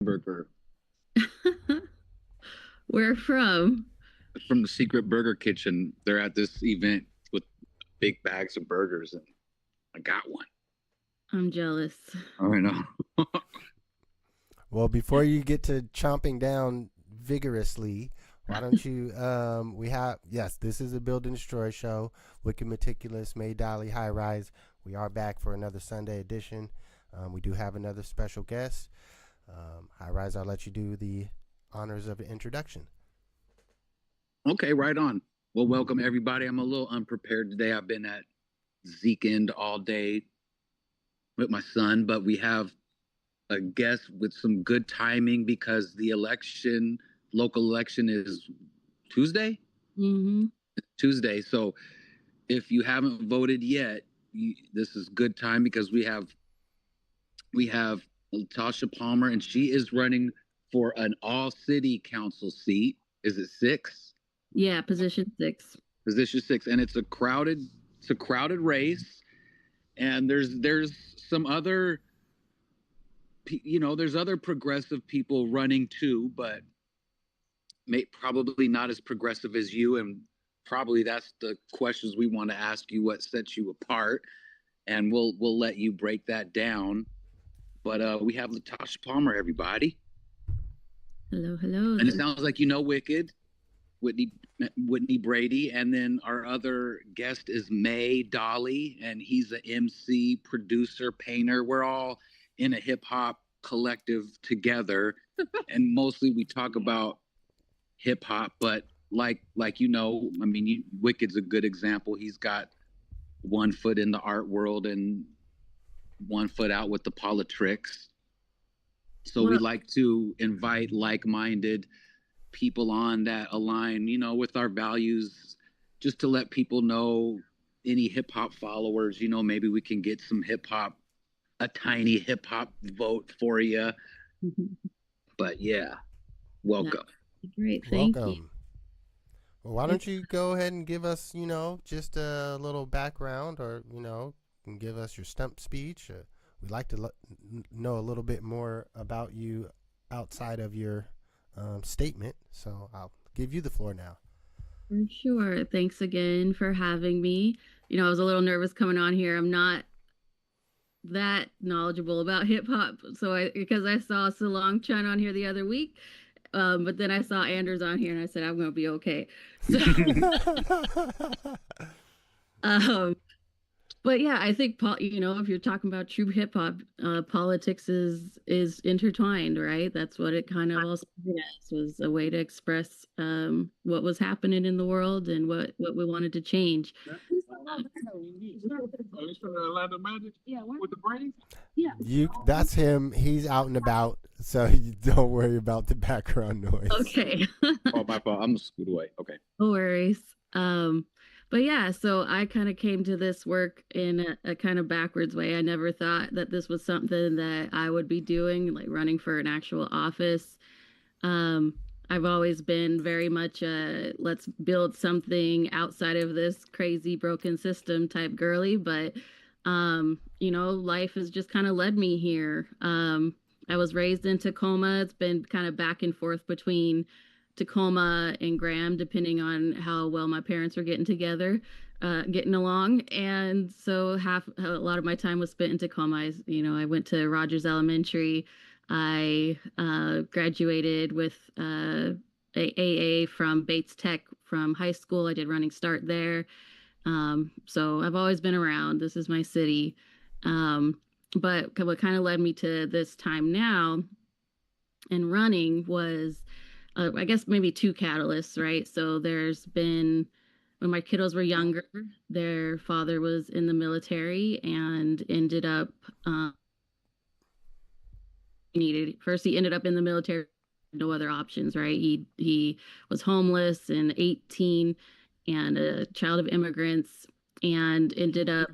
burger Where from? from the Secret Burger Kitchen. They're at this event with big bags of burgers, and I got one. I'm jealous. I know. Well, before you get to chomping down vigorously, why don't you? We have yes, this is a Build and Destroy show. Wicked Meticulous, May Dolly, High Rise. We are back for another Sunday edition. We do have another special guest. High Rise, I'll let you do the honors of the introduction. Okay, right on. Well, welcome everybody. I'm a little unprepared today. I've been at Zeke End all day with my son, but we have a guest with some good timing because the election, local election, is Tuesday. Mm-hmm. Tuesday. So if you haven't voted yet, this is good time because we have Latasha Palmer, and she is running for an all city council seat. Is it 6? Yeah, position 6. Position 6, and it's a crowded race, and there's some other there's other progressive people running too, but probably not as progressive as you, and probably that's the questions we want to ask you, what sets you apart, and we'll let you break that down. But we have Latasha Palmer, everybody. Hello, hello. And it sounds like you know Wicked, Whitney Brady, and then our other guest is May Dolly, and he's an MC, producer, painter. We're all in a hip hop collective together, and mostly we talk about hip hop. But like I mean, Wicked's a good example. He's got one foot in the art world and one foot out with the politics. So we like to invite like-minded people on that align, with our values, just to let people know, any hip hop followers, maybe we can get some hip hop, a tiny hip hop vote for you. But yeah, welcome. Great, thank you. Welcome. Well, why don't you go ahead and give us, just a little background, or and give us your stump speech. We'd like to know a little bit more about you outside of your statement. So I'll give you the floor now. For sure. Thanks again for having me. I was a little nervous coming on here. I'm not that knowledgeable about hip hop, because I saw Salong Chun on here the other week, but then I saw Anders on here, and I said I'm going to be okay. So, but yeah, I think if you're talking about true hip hop, politics is intertwined, right? That's what it kind of all started as, was a way to express what was happening in the world and what we wanted to change. Yeah, that's him. He's out and about, so you don't worry about the background noise. Okay. Oh, my fault. I'm scoot away. Okay. No worries. But yeah, so I kind of came to this work in a kind of backwards way. I never thought that this was something that I would be doing, like running for an actual office. I've always been very much a let's build something outside of this crazy broken system type girly, but life has just kind of led me here. I was raised in Tacoma. It's been kind of back and forth between Tacoma and Graham, depending on how well my parents were getting along. And so a lot of my time was spent in Tacoma. I went to Rogers Elementary. I graduated with AA from Bates Tech from high school. I did running start there. So I've always been around. This is my city. But what kind of led me to this time now and running was, I guess maybe 2 catalysts, right? So there's been, when my kiddos were younger, their father was in the military and ended up he ended up in the military, no other options, right? He was homeless and 18 and a child of immigrants, and ended up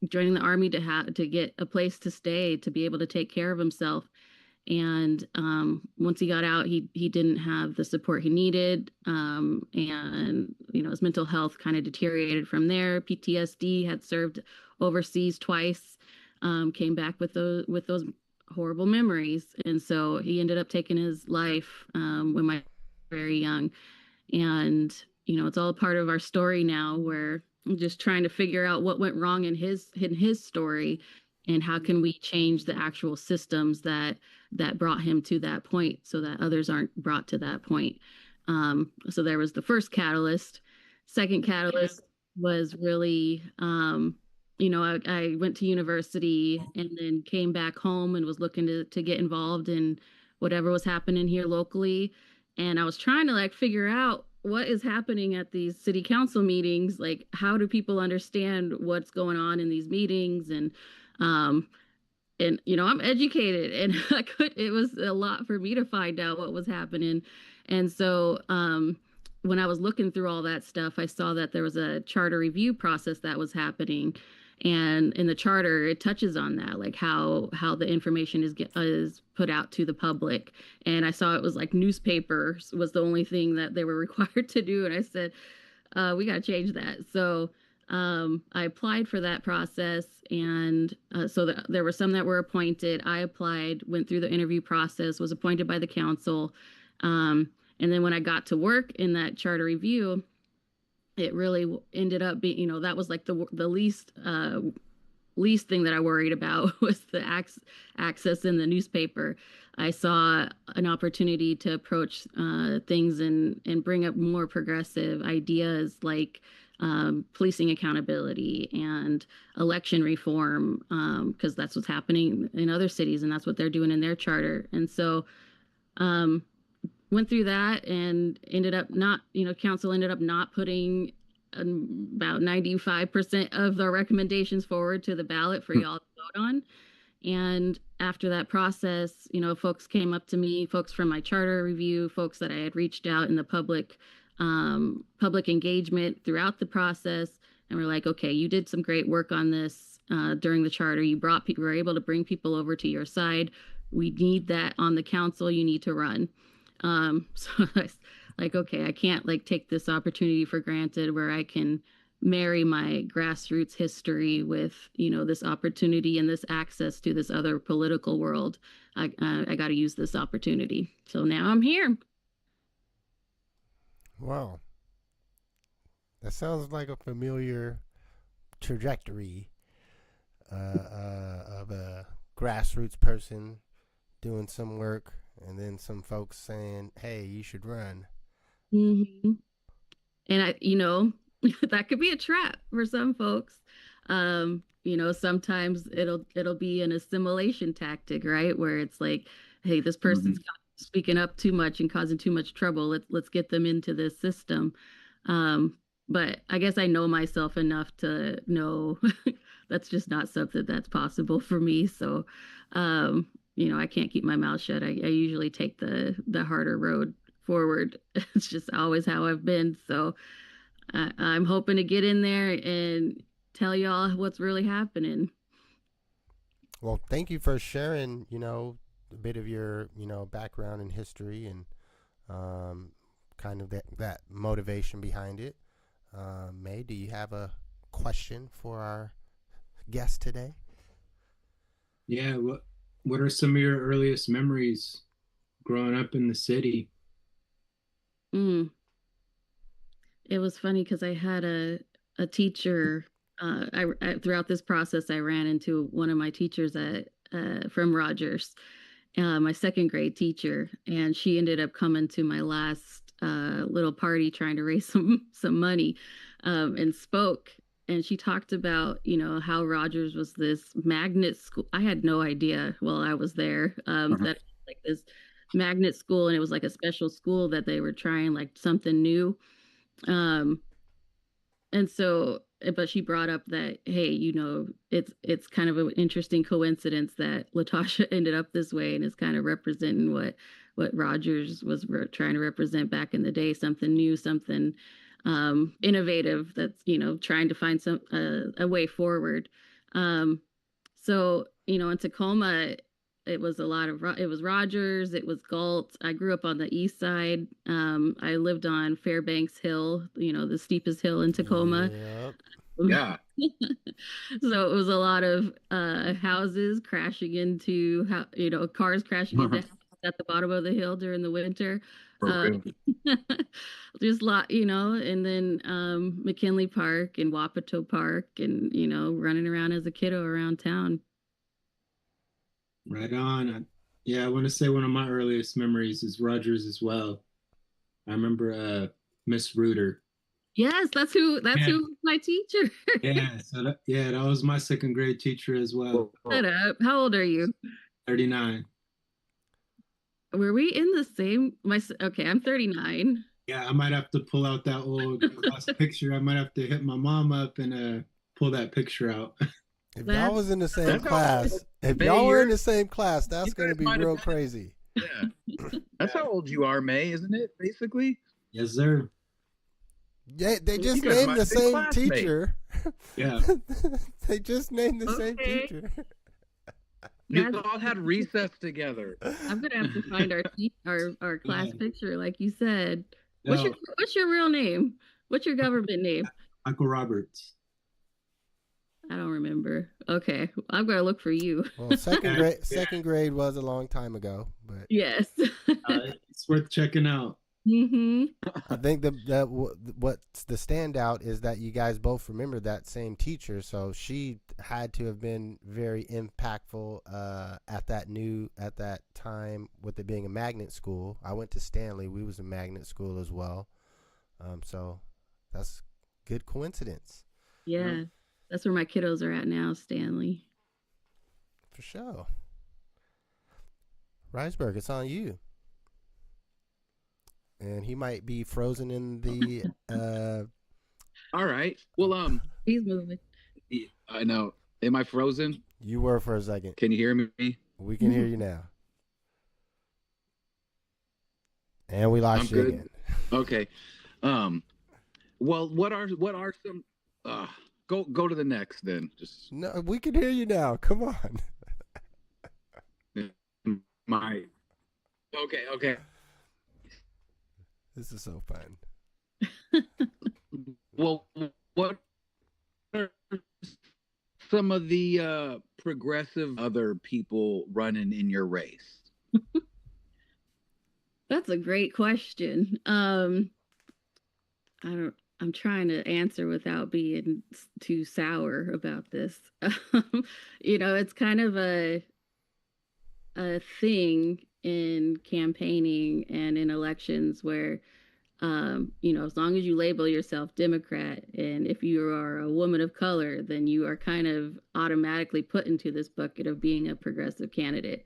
joining the army to get a place to stay, to be able to take care of himself. And once he got out, he didn't have the support he needed, and his mental health kind of deteriorated from there. PTSD, had served overseas twice, came back with those horrible memories. And so he ended up taking his life when my very young. And, it's all part of our story now, where I'm just trying to figure out what went wrong in his story, and how can we change the actual systems that brought him to that point, so that others aren't brought to that point. So there was the first catalyst. Second catalyst was really, I went to university and then came back home and was looking to get involved in whatever was happening here locally. And I was trying to like figure out what is happening at these city council meetings. Like, how do people understand what's going on in these meetings? Um, I'm educated, and it was a lot for me to find out what was happening. And so, when I was looking through all that stuff, I saw that there was a charter review process that was happening. And in the charter, it touches on that, like how the information is put out to the public. And I saw it was like newspapers was the only thing that they were required to do. And I said, we got to change that. So I applied for that process, and there were some that were appointed. I applied, went through the interview process, was appointed by the council. And then when I got to work in that charter review, it really ended up being, that was like the least thing that I worried about was the access in the newspaper. I saw an opportunity to approach things and bring up more progressive ideas, like policing accountability and election reform, because that's what's happening in other cities, and that's what they're doing in their charter. And so went through that and ended up not, council ended up not putting about 95% of the recommendations forward to the ballot for y'all to vote on. And after that process, folks came up to me, folks from my charter review, folks that I had reached out in the public engagement throughout the process, and were like, okay, you did some great work on this during the charter. You were able to bring people over to your side. We need that on the council. You need to run. So I was like, okay, I can't like take this opportunity for granted, where I can marry my grassroots history with, this opportunity and this access to this other political world. I got to use this opportunity. So now I'm here. Wow. That sounds like a familiar trajectory of a grassroots person doing some work, and then some folks saying, hey, you should run. Mm-hmm. And that could be a trap for some folks. Sometimes it'll be an assimilation tactic, right? Where it's like, hey, this person's speaking up too much and causing too much trouble. Let's get them into this system. But I guess I know myself enough to know that's just not something that's possible for me. So, I can't keep my mouth shut. I usually take the harder road forward. It's just always how I've been. So I'm hoping to get in there and tell y'all what's really happening. Well, thank you for sharing, a bit of your, background and history, and kind of that motivation behind it. May, do you have a question for our guest today? Yeah, what are some of your earliest memories growing up in the city? It was funny because I had a teacher. Throughout this process, I ran into one of my teachers from Rogers, my second grade teacher, and she ended up coming to my last little party trying to raise some money, and spoke. And she talked about, how Rogers was this magnet school. I had no idea while I was there that like this magnet school, and it was like a special school that they were trying like something new. And so, but she brought up that, hey, it's kind of an interesting coincidence that Latasha ended up this way, and is kind of representing what Rogers was trying to represent back in the day, something new, something innovative, that's, trying to find a way forward. So, in Tacoma, it was it was Rogers, it was Galt. I grew up on the east side. I lived on Fairbanks Hill, the steepest hill in Tacoma. Yep. Yeah. So it was a lot of houses crashing into cars crashing into houses at the bottom of the hill during the winter. For Um, real. just a lot, and then McKinley Park and Wapato Park and running around as a kiddo around town. Right on. Yeah, I want to say one of my earliest memories is Rogers as well. I remember Miss Reuter. Yes, that's Yeah, who was my teacher. yeah. So that was my second grade teacher as well. Shut up. How old are you? 39. Were we in the same okay, I'm 39. Yeah, I might have to pull out that old class picture. I might have to hit my mom up and pull that picture out. If y'all was in the same That's class, if May, y'all were in you're- the same class, that's you going to guys be might have real been- crazy. Yeah. That's how old you are, May, isn't it? Basically. Yes, sir. Yeah, they You just guys named might the have been same classmates. teacher. Yeah. They just named the same Okay. teacher. You That's- all had recess together. I'm gonna have to find our class Yeah. picture, like you said. No, What's your real name? What's your government name? Michael Roberts. I don't remember. Okay, I'm gonna look for you. Well, second Yeah. grade, second grade was a long time ago, but Yes. It's worth checking out. I think what's the standout is that you guys both remember that same teacher, so she had to have been very impactful at that time with it being a magnet school. I went to Stanley; we was a magnet school as well, so that's good coincidence Yeah, that's where my kiddos are at now, Stanley. for sure. Riceberg, it's on you. And he might be frozen in the All right. Well, He's moving. I know. Am I frozen? you were for a second. Can you hear me? We can hear you now. And we lost I'm you good. again. Okay. Well, what are some? Go to the next then. Just No, we can hear you now. Come on. my. Okay. This is so fun. Well, what are some of the progressive other people running in your race? That's a great question. I'm trying to answer without being too sour about this. It's kind of a thing in campaigning and in elections where as long as you label yourself Democrat, and if you are a woman of color, then you are kind of automatically put into this bucket of being a progressive candidate.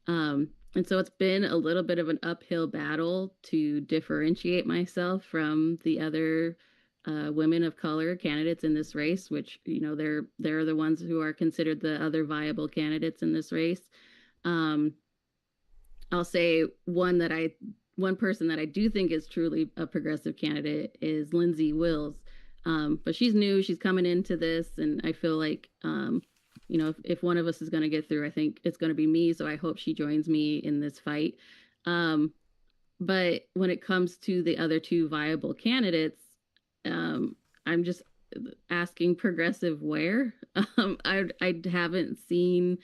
And so it's been a little bit of an uphill battle to differentiate myself from the other women of color candidates in this race, which, they're the ones who are considered the other viable candidates in this race. I'll say one person that I do think is truly a progressive candidate is Lindsay Wills. But she's new, she's coming into this, and I feel like, if one of us is going to get through, I think it's going to be me. So I hope she joins me in this fight. But when it comes to the other two viable candidates, I'm just asking progressive where. I haven't seen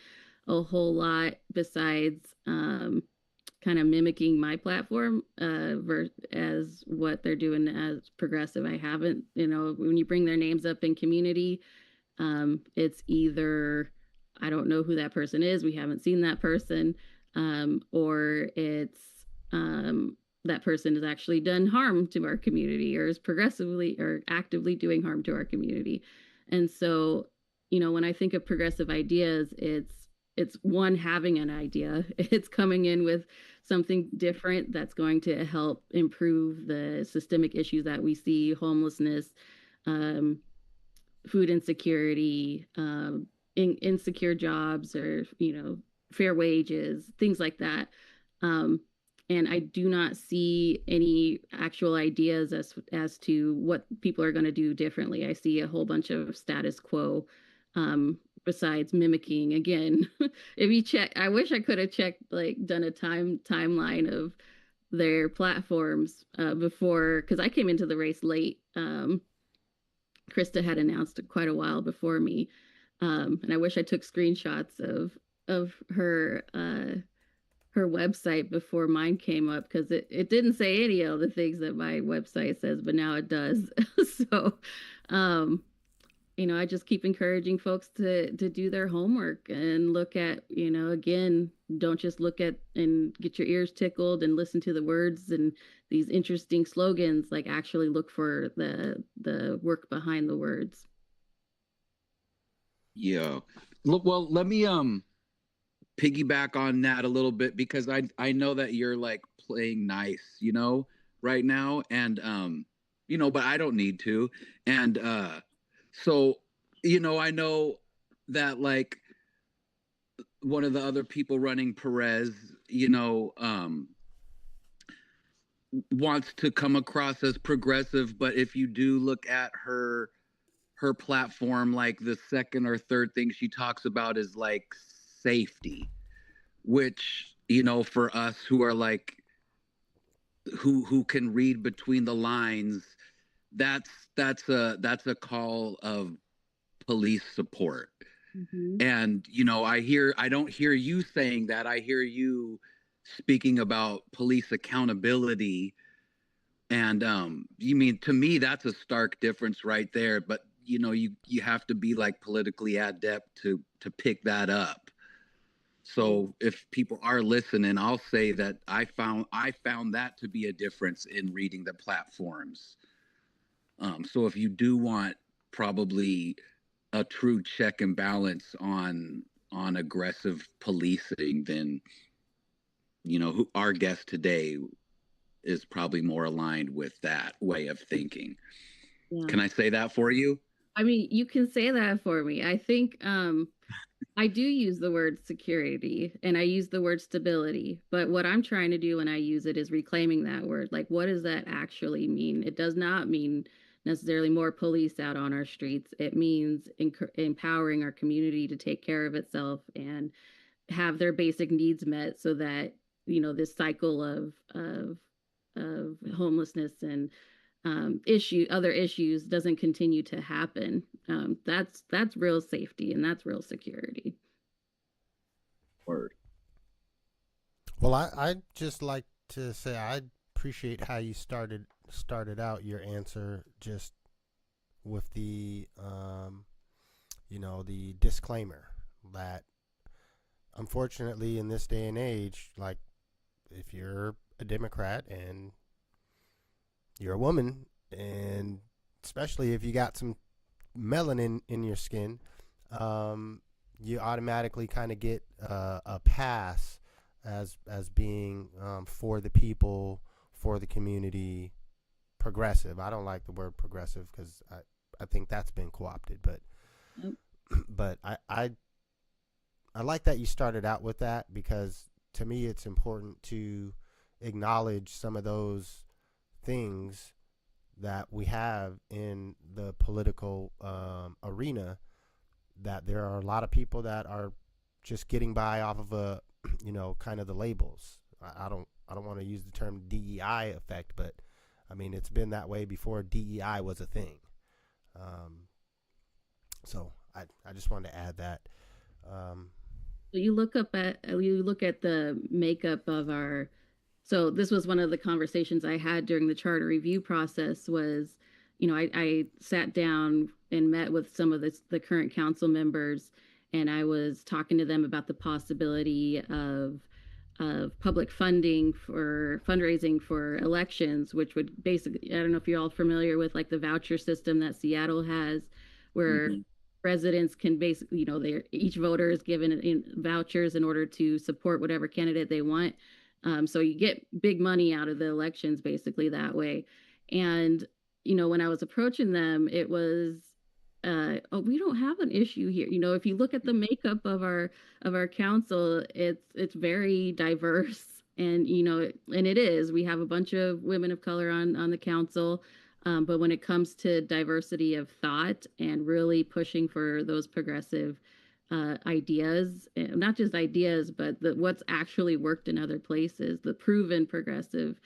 a whole lot besides kind of mimicking my platform as what they're doing as progressive. I haven't, when you bring their names up in community, it's either I don't know who that person is, we haven't seen that person, or it's that person has actually done harm to our community or is progressively or actively doing harm to our community. And so, when I think of progressive ideas, it's one, having an idea. It's coming in with something different that's going to help improve the systemic issues that we see: homelessness, food insecurity, insecure jobs, or fair wages, things like that. And I do not see any actual ideas as to what people are going to do differently. I see a whole bunch of status quo, besides mimicking again. If you check, I wish I could have done a timeline of their platforms before, because I came into the race late. Krista had announced it quite a while before me. And I wish I took screenshots of her website before mine came up, because it didn't say any of the things that my website says, but now it does. So I just keep encouraging folks to do their homework and look at, again, don't just look at and get your ears tickled and listen to the words and these interesting slogans. Like, actually look for the work behind the words. Yeah. Look, well, let me piggyback on that a little bit, because I know that you're like playing nice, right now, and but I don't need to. And so I know that, like, one of the other people running Perez, wants to come across as progressive, but if you do look at her platform, like the second or third thing she talks about is like safety, which, for us who are like, who can read between the lines, that's a call of police support. Mm-hmm. And I don't hear you saying that. I hear you speaking about police accountability. And you mean, to me, that's a stark difference right there. But you have to be like politically adept to pick that up. So if people are listening, I'll say that I found that to be a difference in reading the platforms. So if you do want probably a true check and balance on aggressive policing, then who our guest today is probably more aligned with that way of thinking. Yeah. Can I say that for you? I mean, you can say that for me. I think I do use the word security and I use the word stability, but what I'm trying to do when I use it is reclaiming that word. Like, what does that actually mean? It does not mean necessarily more police out on our streets. It means empowering our community to take care of itself and have their basic needs met, so that this cycle of homelessness and other issues doesn't continue to happen. That's real safety and that's real security. Word. Well, I just like to say I appreciate how you started out your answer, just with the the disclaimer that, unfortunately, in this day and age, like, if you're a Democrat and you're a woman, and especially if you got some melanin in your skin, you automatically kind of get a pass as being for the people, for the community, progressive. I don't like the word progressive because I think that's been co-opted, but but I like that you started out with that, because to me it's important to acknowledge some of those things that we have in the political arena, that there are a lot of people that are just getting by off of a kind of the labels. I don't want to use the term DEI effect, but I mean, it's been that way before DEI was a thing. So I just wanted to add that. You look at the makeup of our. So this was one of the conversations I had during the charter review process. Was, I sat down and met with some of the current council members, and I was talking to them about the possibility of public funding for fundraising for elections, which would basically, I don't know if you're all familiar with like the voucher system that Seattle has, where residents can basically, each voter is given in vouchers in order to support whatever candidate they want. So you get big money out of the elections basically that way. And, when I was approaching them, it was, we don't have an issue here. If you look at the makeup of our council, it's very diverse, and and it is. We have a bunch of women of color on the council, but when it comes to diversity of thought and really pushing for those progressive ideas, not just ideas, but what's actually worked in other places, the proven progressive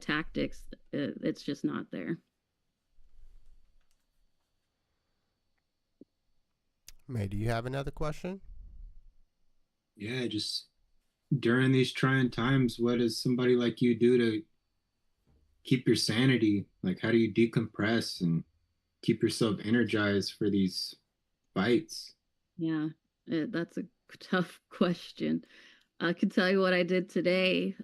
tactics, it's just not there. May, do you have another question? Yeah, just during these trying times, what does somebody like you do to keep your sanity? Like, how do you decompress and keep yourself energized for these fights? Yeah, that's a tough question. I can tell you what I did today.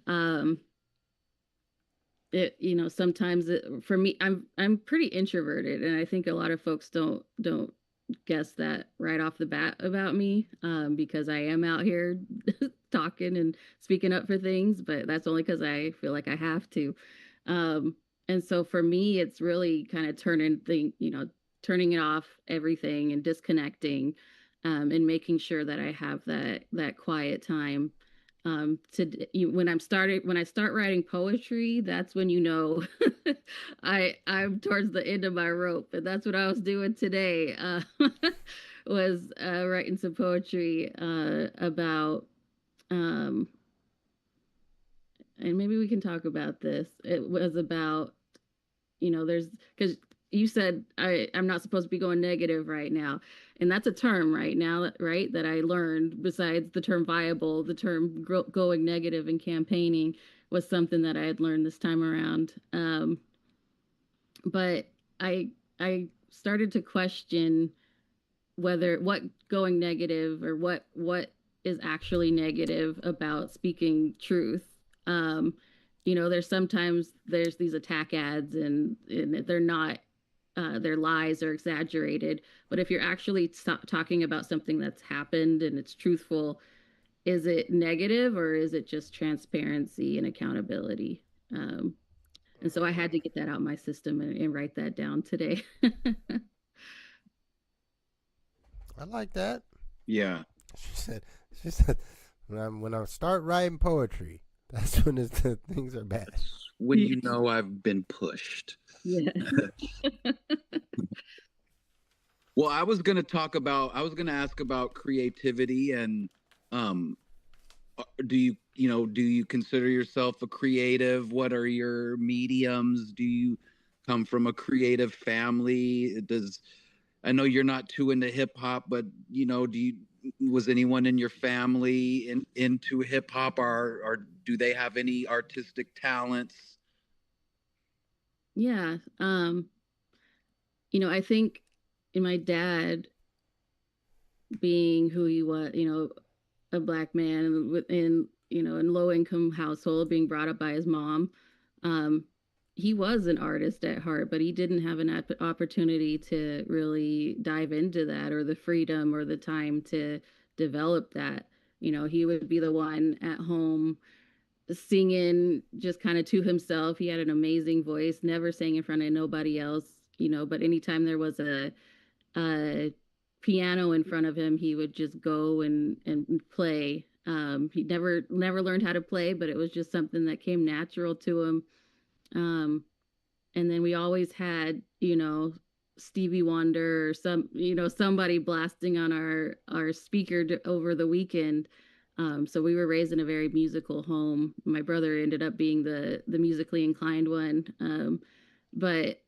Sometimes for me, I'm pretty introverted, and I think a lot of folks don't guess that right off the bat about me, because I am out here talking and speaking up for things, but that's only because I feel like I have to. And so for me, it's really kind of turning it off everything and disconnecting, and making sure that I have that quiet time. When I start writing poetry, that's when I'm towards the end of my rope, and that's what I was doing today. Was writing some poetry about, um, and maybe we can talk about this. It was about, there's because you said I'm not supposed to be going negative right now, and that's a term right now, right, that I learned. Besides the term viable, the term going negative in campaigning was something that I had learned this time around. But I started to question whether what going negative, or what is actually negative about speaking truth. um there's these attack ads, and they're not, their lies are exaggerated, but if you're actually talking about something that's happened and it's truthful, is it negative, or is it just transparency and accountability? And so I had to get that out of my system, and write that down today. I like that. Yeah. She said, she said, when I start writing poetry, that's when things are bad. That's when you know I've been pushed. Yeah. Well, I was going to ask about creativity, and um do you consider yourself a creative? What are your mediums? Do you come from a creative family? I know you're not too into hip hop, but was anyone in your family into hip hop, or do they have any artistic talents? Yeah. I think in my dad being who he was, a black man within, in low income household, being brought up by his mom. Um, he was an artist at heart, but he didn't have an opportunity to really dive into that, or the freedom or the time to develop that. He would be the one at home singing just kind of to himself. He had an amazing voice, never sang in front of nobody else, but anytime there was a piano in front of him, he would just go and play. He never learned how to play, but it was just something that came natural to him. Um, and then we always had, Stevie Wonder, or somebody blasting on our speaker over the weekend. So we were raised in a very musical home. My brother ended up being the musically inclined one. But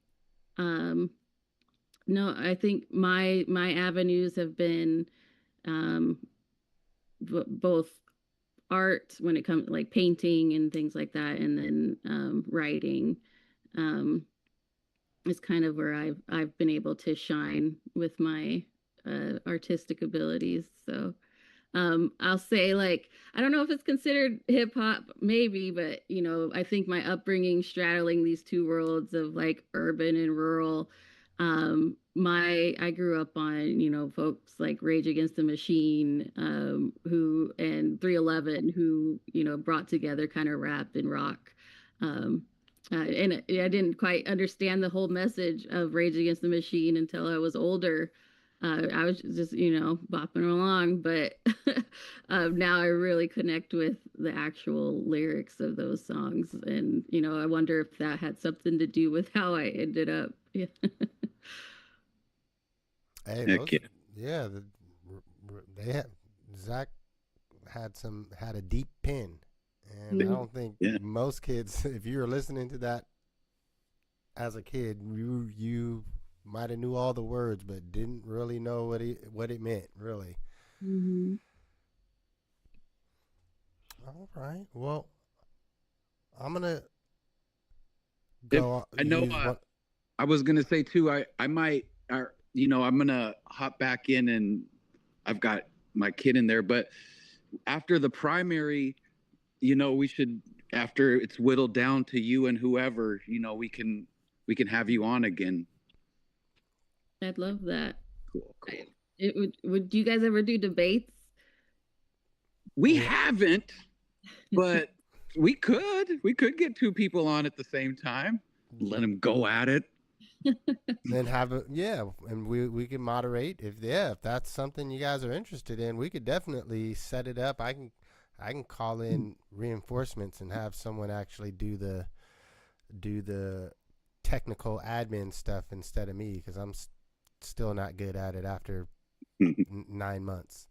um, no, I think my avenues have been, um, both art, when it comes like painting and things like that, and then writing. Um, is kind of where I've been able to shine with my artistic abilities. So I'll say, like, I don't know if it's considered hip hop, maybe, but I think my upbringing straddling these two worlds of like urban and rural. I grew up on, folks like Rage Against the Machine, who and 311, who brought together kind of rap and rock. And I didn't quite understand the whole message of Rage Against the Machine until I was older. I was just, bopping along, but now I really connect with the actual lyrics of those songs. And, I wonder if that had something to do with how I ended up. Yeah. Hey, Heck yeah. yeah, they had Zach had a deep pen, and I don't think most kids, if you were listening to that as a kid, you might have knew all the words, but didn't really know what it meant, really. Mm-hmm. All right. Well, I'm gonna If go I know, use one. I was gonna say too. I might, I'm gonna hop back in, and I've got my kid in there. But after the primary, we should, after it's whittled down to you and whoever, we can have you on again. I'd love that. Cool. Would you guys ever do debates? We haven't, but we could get two people on at the same time. Let them go at it. Then and we can moderate if that's something you guys are interested in. We could definitely set it up. I can call in reinforcements and have someone actually do the technical admin stuff instead of me, because I'm still not good at it after 9 months.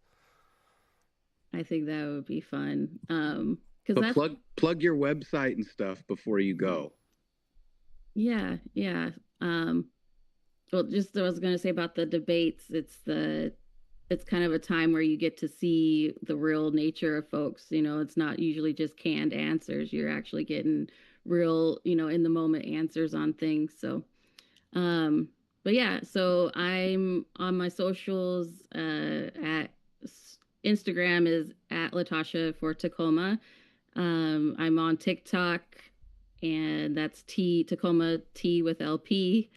I think that would be fun. But plug your website and stuff before you go. Yeah. Well, just I was going to say about the debates, it's kind of a time where you get to see the real nature of folks. It's not usually just canned answers. You're actually getting real, in the moment answers on things. So, but yeah, so I'm on my socials, at Instagram is at Latasha for Tacoma. I'm on TikTok, and that's Tacoma T with LP.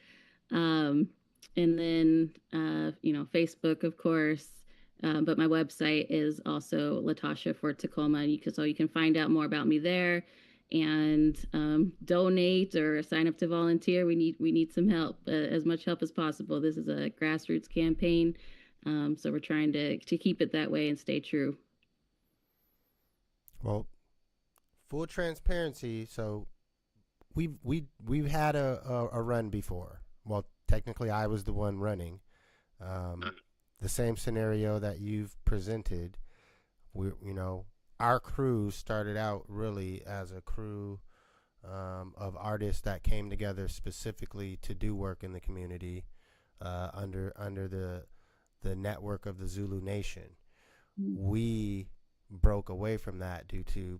And then, Facebook, of course. But my website is also Latasha for Tacoma. So you can find out more about me there, and donate or sign up to volunteer. We need some help, as much help as possible. This is a grassroots campaign. So we're trying to keep it that way and stay true. Well, full transparency. So we've had a run before. Well, technically, I was the one running. The same scenario that you've presented. Our crew started out really as a crew of artists that came together specifically to do work in the community, under the network of the Zulu Nation. We broke away from that due to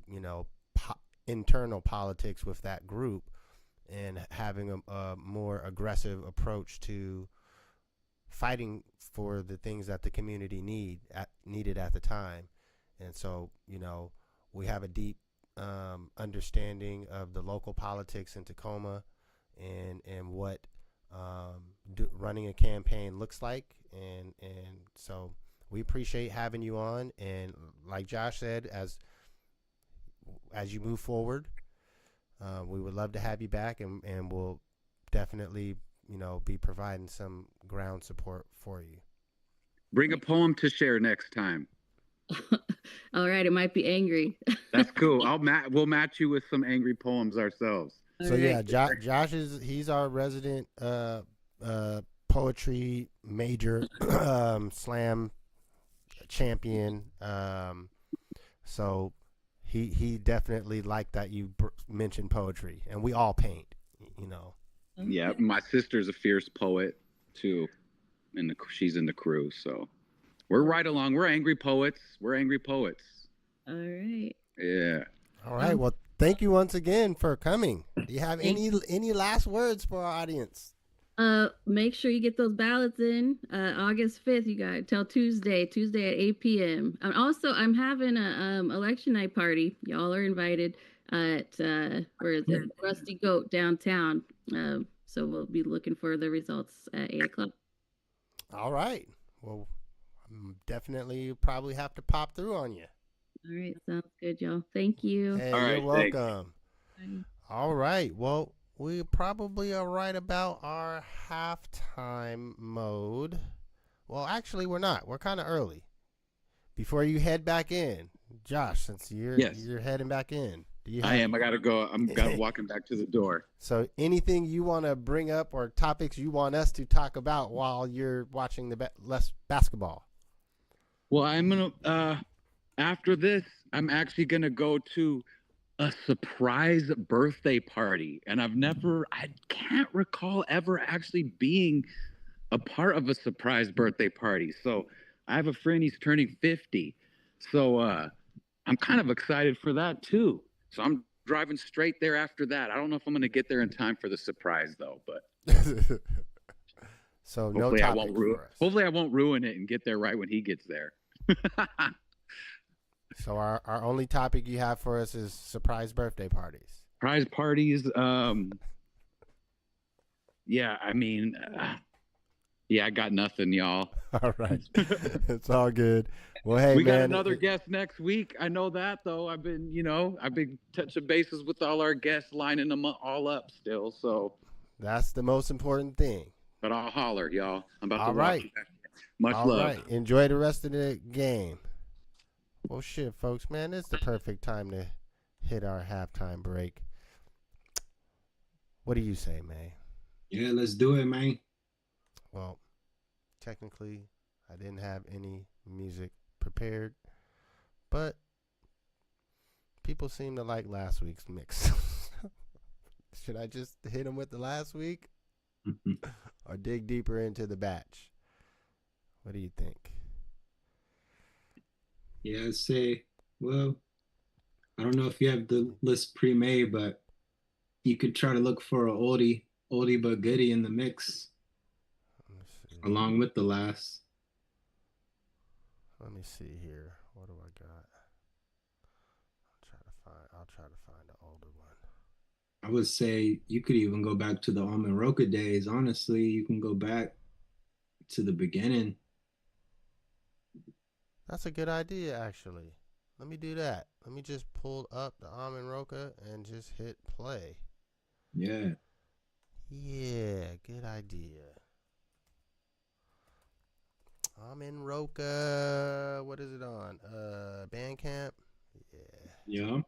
internal politics with that group, and having a more aggressive approach to fighting for the things that the community needed at the time. And so, we have a deep understanding of the local politics in Tacoma, and what running a campaign looks like. And so we appreciate having you on. And like Josh said, as you move forward, we would love to have you back, and we'll definitely, be providing some ground support for you. Bring a poem to share next time. All right, it might be angry. That's cool. We'll match you with some angry poems ourselves. So yeah, Josh he's our resident poetry major, slam champion. So he definitely liked that you mentioned poetry, and we all paint, Yeah, my sister's a fierce poet too, and she's in the crew. So we're right along. We're angry poets. All right. Yeah. All right. Well, thank you once again for coming. Do you have any last words for our audience? Make sure you get those ballots in. August 5th, you got till Tuesday at 8 p.m. And also, I'm having a election night party. Y'all are invited at where is it? Rusty Goat downtown. So we'll be looking for the results at 8 o'clock. All right. Well, definitely probably have to pop through on you. All right, sounds good, y'all. Thank you. Hey, you're welcome. All right. Well, we probably are right about our halftime mode. Well, actually, we're not. We're kind of early. Before you head back in, Josh, since you're heading back in. I am. I gotta go. I'm walking back to the door. So, anything you want to bring up or topics you want us to talk about while you're watching the basketball? Well, I'm gonna. After this, I'm actually gonna go to a surprise birthday party, and I can't recall ever actually being a part of a surprise birthday party. So I have a friend, he's turning 50. So I'm kind of excited for that too. So I'm driving straight there after that. I don't know if I'm going to get there in time for the surprise though, but so no topic for us. Hopefully I won't ruin it and get there right when he gets there. So our only topic you have for us is surprise birthday parties. Surprise parties. Yeah, I mean, yeah, I got nothing, y'all. All right. It's all good. Well, hey, we man. got another guest next week. I know that, though. I've been touching bases with all our guests, lining them all up still. So that's the most important thing. But I'll holler, y'all. I'm about all to right. watch. Much all love. All right. Enjoy the rest of the game. Well, shit, folks, man. It's the perfect time to hit our halftime break. What do you say, man? Yeah, let's do it, man. Well, technically, I didn't have any music prepared, but people seem to like last week's mix. Should I just hit them with the last week or dig deeper into the batch? What do you think? Yeah, I'd say, well, I don't know if you have the list pre-made, but you could try to look for an oldie but goodie in the mix along with the last. Let me see here. What do I got? I'll try to find an older one. I would say you could even go back to the Almond Roca days. Honestly, you can go back to the beginning. That's a good idea, actually. Let me do that. Let me just pull up the Almond Roca and just hit play. Yeah. Yeah, good idea. Almond Roca. What is it on? Bandcamp? Yeah. Yeah.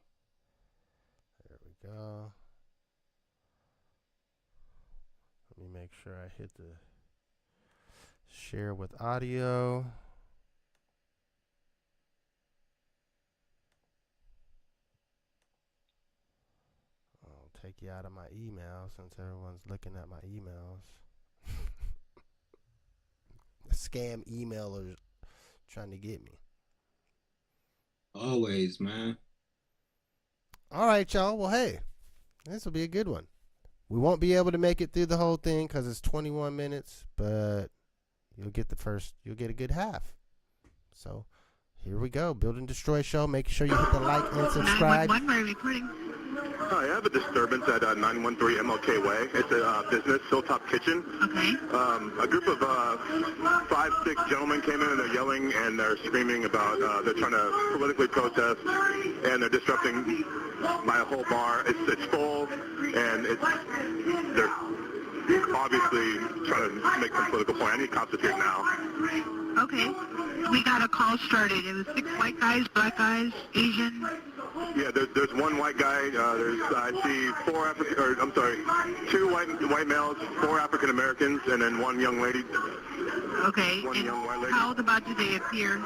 There we go. Let me make sure I hit the share with audio. Take you out of my email since everyone's looking at my emails. Scam emailers trying to get me. Always, man. All right, y'all. Well, hey, this will be a good one. We won't be able to make it through the whole thing because it's 21 minutes, but you'll get a good half. So here we go. Build and Destroy Show. Make sure you hit the like and subscribe. 911, we're reporting. Hi, I have a disturbance at 913 MLK Way. It's a business, Hilltop Kitchen. Okay. A group of 5-6 gentlemen came in and they're yelling and they're screaming about they're trying to politically protest and they're disrupting my whole bar. It's full and they're obviously trying to make some political point. I need cops here now. Okay. We got a call started. It was 6 white guys, black guys, Asian. Yeah, there's one white guy. I see 2 white males, 4 African Americans, and then 1 young lady. Okay. One and young white lady. How old about do they appear?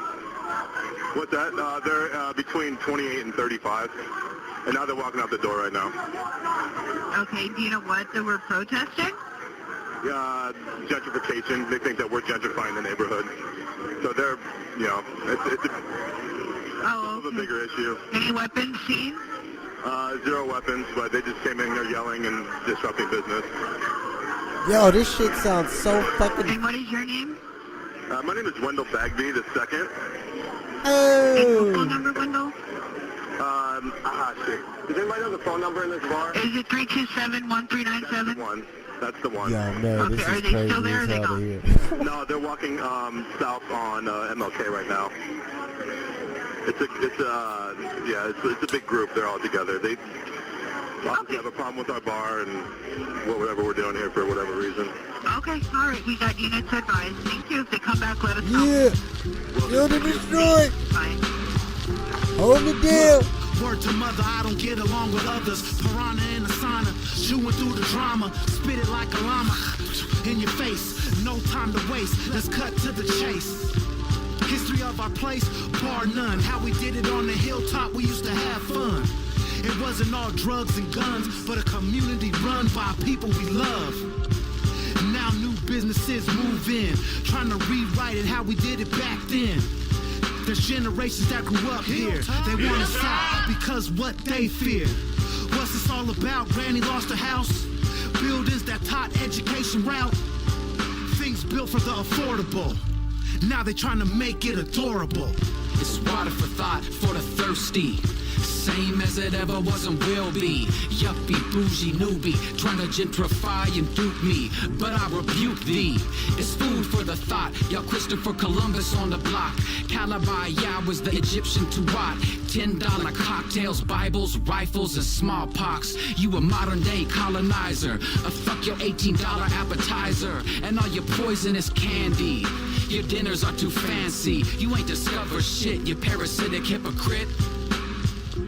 What's that? They're between 28 and 35, and now they're walking out the door right now. Okay. Do you know what they were protesting? Gentrification. They think that we're gentrifying the neighborhood. So they're, it's a bigger issue. Any weapons seen? 0 weapons, but they just came in there yelling and disrupting business. Yo, this shit sounds so fucking... And what is your name? My name is Wendell Bagby II. Oh. And your phone number, Wendell? Shit. Does anybody know the phone number in this bar? Is it 327-1397? That's the one. Yo, man, Okay, this are is they crazy still there or as are they hell to gone? hear. No, they're walking south on MLK right now. It's a big group. They're all together. They obviously have a problem with our bar and whatever we're doing here for whatever reason. Okay, all right. We got units advised. Thank you. If they come back, let us know. Yeah. Build and Destroy. Bye. Hold the deal. Word to mother, I don't get along with others. Piranha in the sauna, chewing through the drama. Spit it like a llama in your face. No time to waste, let's cut to the chase. History of our place, bar none. How we did it on the hilltop, we used to have fun. It wasn't all drugs and guns, but a community run by people we love. Now Now new businesses move in, trying to rewrite it how we did it back then. There's generations that grew up here. They want us out because what they fear. What's this all about? Granny lost her house. Buildings that taught education route. Things built for the affordable. Now they trying to make it adorable. It's water for thought for the thirsty. Same as it ever was and will be. Yuppie, bougie, newbie, trying to gentrify and dupe me. But I rebuke thee. It's food for the thought. Y'all Christopher Columbus on the block. Calibi, yeah, was the Egyptian Tuat. $10 cocktails, Bibles, rifles, and smallpox. You a modern day colonizer. Fuck your $18 appetizer. And all your poisonous candy. Your dinners are too fancy. You ain't discovered shit, you parasitic hypocrite.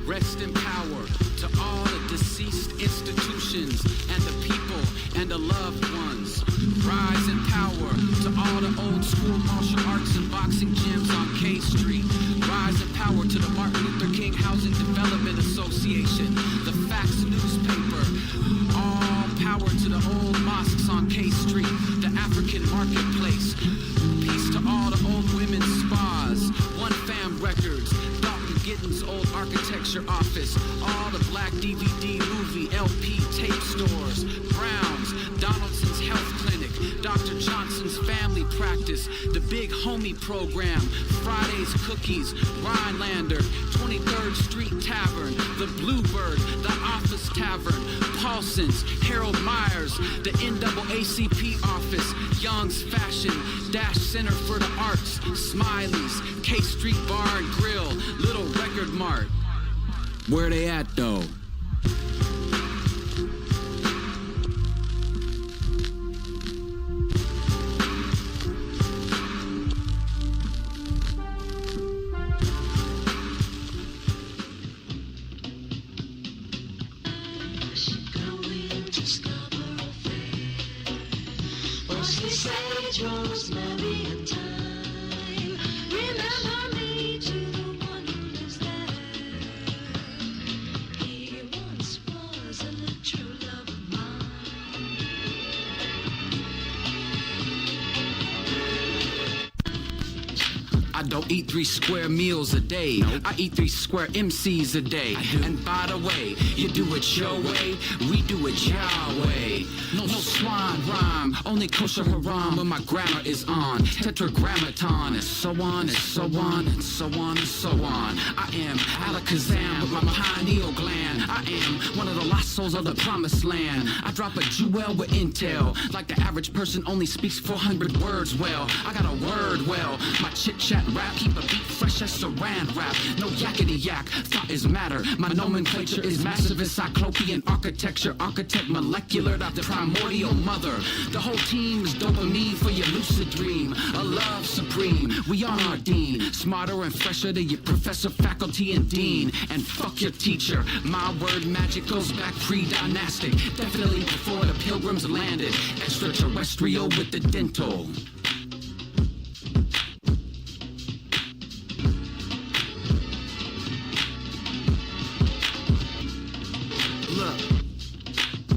Rest in power to all the deceased institutions and the people and the loved ones. Rise in power to all the old school martial arts and boxing gyms on K Street. Rise in power to the Martin Luther King Housing Development Association, the Facts newspaper. All power to the old mosques on K Street, the African marketplace. Peace to all the old women's spas, One Fam Records, Gittins' old architecture office, all the black DVD, movie, LP, tape stores, Brown's, Donaldson's Health Clinic, Dr. Johnson's Family Practice, the Big Homie Program, Friday's Cookies, Rhinelander, 23rd Street Tavern, the Bluebird, the Office Tavern, Paulson's, Harold Myers, the NAACP office, Young's Fashion, Dash Center for the Arts, Smiley's, K Street Bar and Grill, Little Record Mart. Where they at though? Rosemary and thyme. Remember me to the one who lives there. He once was a true love of mine. I don't eat 3 square meals a day. Nope. I eat 3 square MCs a day. And by the way, you do it your way, we do it your way. No swan rhyme, only kosher haram when my grammar is on. Tetragrammaton, and so on, and so on, and so on, and so on. I am Alakazam with my pineal gland. I am one of the lost souls of the promised land. I drop a jewel with intel, like the average person only speaks 400 words well. I got a word well, my chit-chat rap, keep a beat fresh as saran wrap. No yakety yak, thought is matter. My nomenclature is massive encyclopean architecture. Architect molecular, the primordial mother. The whole team is dopamine for your lucid dream. A love supreme, we on our dean. Smarter and fresher than your professor, faculty, and dean. And fuck your teacher, my word magic goes back pre-dynastic. Definitely before the pilgrims landed. Extraterrestrial with the dental.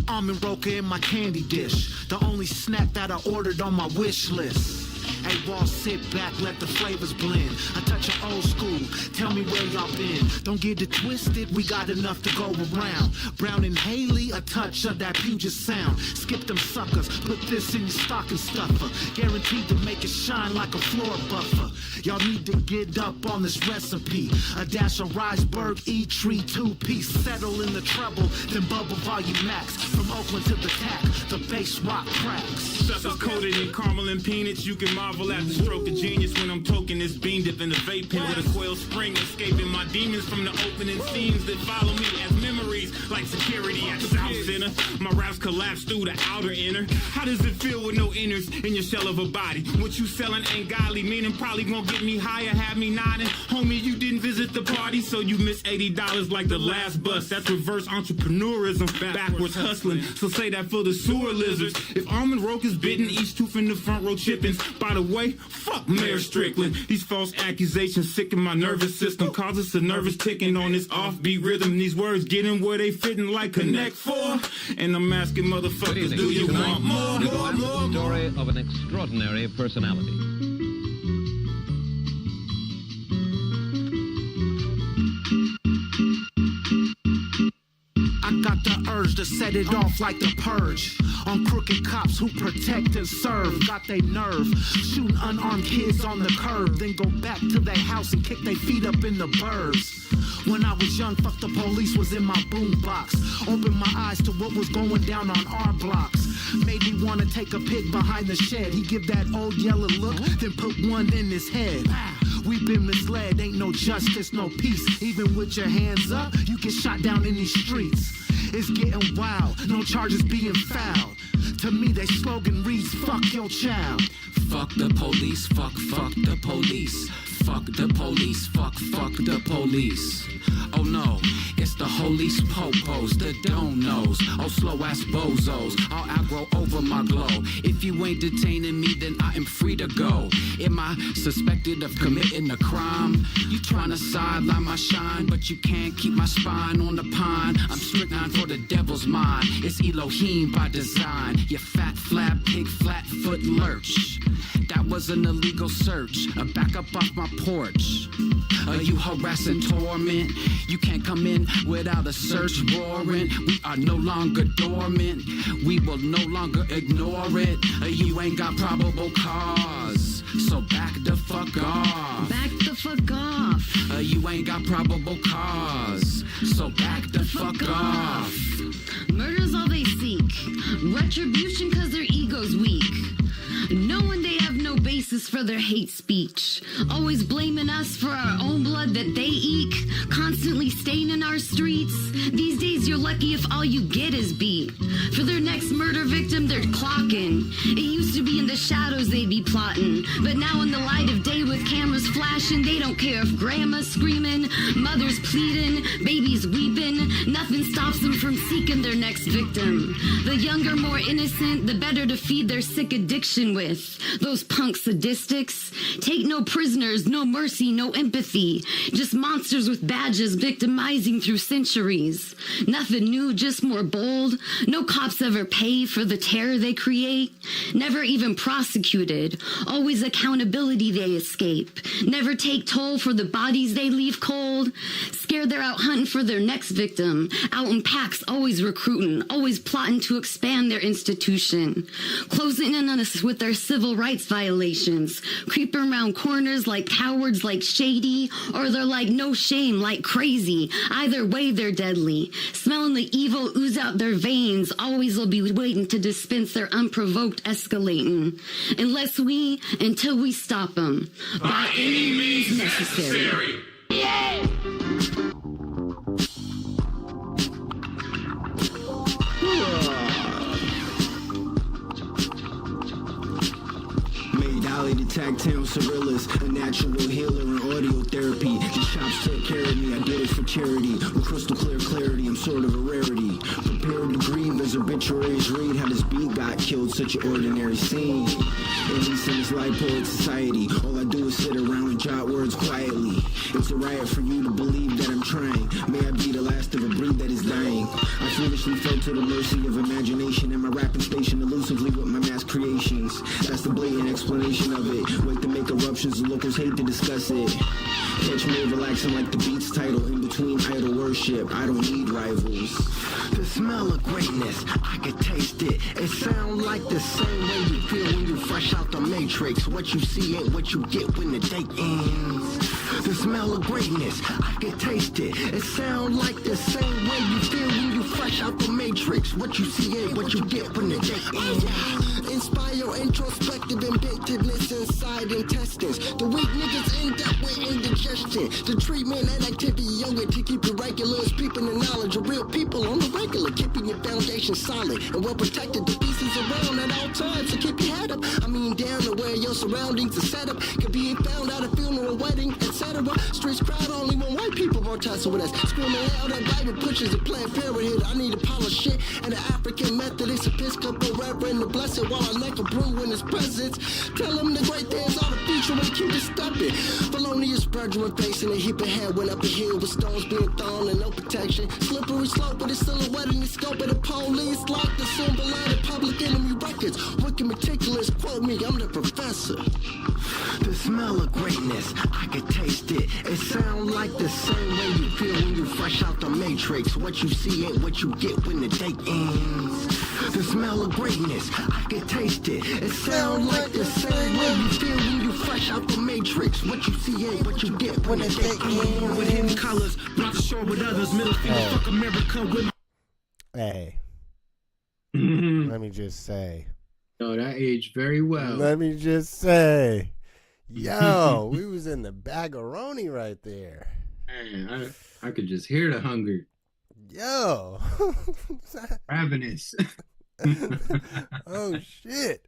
Almond roca in my candy dish, the only snack that I ordered on my wish list. Hey, Wall, sit back, let the flavors blend. I touch an old school, tell me where y'all been. Don't get it twisted, we got enough to go around. Brown and Haley, a touch of that Puget sound. Skip them suckers, put this in your stocking stuffer. Guaranteed to make it shine like a floor buffer. Y'all need to get up on this recipe. A dash of Riceberg, E-Tree, 2-piece. Settle in the treble, then bubble volume max. From Oakland to the tack, the bass rock cracks. Stuff is coated in caramel and peanuts. You can marvel at the stroke of genius when I'm toking this bean dip in the vape pen with a coil spring, escaping my demons from the opening scenes that follow me as memories like security at the South Center. My raps collapse through the outer inner. How does it feel with no innards in your shell of a body? What you selling ain't godly, meaning probably gonna get me higher, have me nodding. Homie, you didn't visit the party, so you missed $80 like the last bus. That's reverse entrepreneurism, backwards hustling. So say that for the sewer lizards. If almond roke is bitten, each tooth in the front row chippings. By the way, fuck Mayor Strickland. These false accusations sicken my nervous system, causes a nervous ticking on this offbeat rhythm. These words getting where where they fitting like Connect 4. And I'm asking motherfuckers, do you want more? The story of an extraordinary personality. I got the urge to set it off like the purge. On crooked cops who protect and serve. Got they nerve. Shooting unarmed kids on the curb. Then go back to their house and kick their feet up in the burbs. When I was young, fuck the police was in my boombox. Opened my eyes to what was going down on our blocks. Made me wanna take a pic behind the shed. He give that old yellow look, then put one in his head. We've been misled, ain't no justice, no peace. Even with your hands up, you get shot down in these streets. It's getting wild, no charges being filed. To me, their slogan reads, fuck your child. Fuck the police, fuck the police. Fuck the police, fuck the police. Oh no, it's the holies popos, the don't knows. Oh slow ass bozos, I'll outgrow over my glow. If you ain't detaining me, then I am free to go. Am I suspected of committing a crime? You tryna sideline my shine, but you can't keep my spine on the pine. I'm strychnine for the devil's mind. It's Elohim by design. You fat flap, pig flat foot lurch. That was an illegal search. Back up off my porch. You harass and torment. You can't come in without a search warrant. We are no longer dormant. We will no longer ignore it. You ain't got probable cause. So back the fuck off. Back the fuck off. You ain't got probable cause. So back the fuck off. Murder's all they seek. Retribution cause their ego's weak. Knowing they have no basis for their hate speech. Always blaming us for our own blood that they eke. Constantly staining our streets. These days you're lucky if all you get is beat. For their next murder victim they're clocking. It used to be in the shadows they'd be plotting. But now in the light of day with cameras flashing, they don't care if grandma's screaming, mother's pleading, babies weeping. Nothing stops them from seeking their next victim. The younger, more innocent, the better to feed their sick addiction with. Those punk sadistics take no prisoners, no mercy, no empathy. Just monsters with badges victimizing through centuries. Nothing new, just more bold. No cops ever pay for the terror they create. Never even prosecuted. Always accountability they escape. Never take toll for the bodies they leave cold. Scared they're out hunting for their next victim. Out in packs, always recruiting. Always plotting to expand their institution. Closing in on us with their civil rights violations. Creeping around corners like cowards, like shady. Or they're like no shame, like crazy. Either way, they're deadly. Smelling the evil ooze out their veins. Always will be waiting to dispense their unprovoked escalating. Until we stop them. By any means necessary. Yeah! The tactile surrealist, a natural healer in audio therapy. The shops took care of me, I did it for charity. With crystal clear clarity, I'm sort of a rarity. Prepared to grieve as obituaries read how this beat got killed, such an ordinary scene. At least in this light poet society, all I do is sit around and jot words quietly. It's a riot for you to believe that I'm trying. May I be the last of a breed that is dying. I foolishly fell to the mercy of imagination and my rapping station elusively with my mass creations. That's the blatant explanation of it. Wait to make eruptions, the locals hate to discuss it. Catch me relaxing like the beat's title. In between idol worship, I don't need rivals. The smell of greatness, I can taste it. It sounds like the same way you feel when you fresh out the matrix. What you see ain't what you get when the day ends. The smell of greatness, I can taste it. It sounds like the same way you feel when you fresh out the matrix. What you see ain't what you get when the day ends. Inspire introspective inventiveness inside intestines. The weak niggas end up with indigestion. The treatment and activity yoga to keep you regular is peeping the knowledge of real people on the regular, keeping your foundation solid and well protected. The pieces around at all times to keep your head up. I mean down to where your surroundings are set up. Could be found at a funeral, wedding, etc. Streets crowd only when white people won't tussle with us. Screaming loud and Bible pushes a Planned Parenthood it. I need to polish it. And the African Methodist Episcopal Reverend, the blessed while I like a brew in his presence. Tell him the great things all the future and keep it stepping. Felonious brethren facing a heap of head went up a hill with stones being thrown and no protection. Slippery slope, but it's silhouette in the scope of the police. Like the symbol of the Public Enemy Records. Wicked meticulous, quote me, I'm the professor. The smell of greatness, I could taste it. It sounds like the same way you feel when you're fresh out the matrix. What you see ain't what you get when the day ends. The smell of greatness, I could taste it. It sounds like the same way you feel when you're fresh out the matrix. What you see ain't what you get when the day ends. With hidden colors, not to shore with others. Middle finger, fuck America with Hey. Let me just say. Oh, that aged very well. Let me just say. Yo, we was in the bagaroni right there. Man, I could just hear the hunger. Yo. Ravenous. Oh, shit.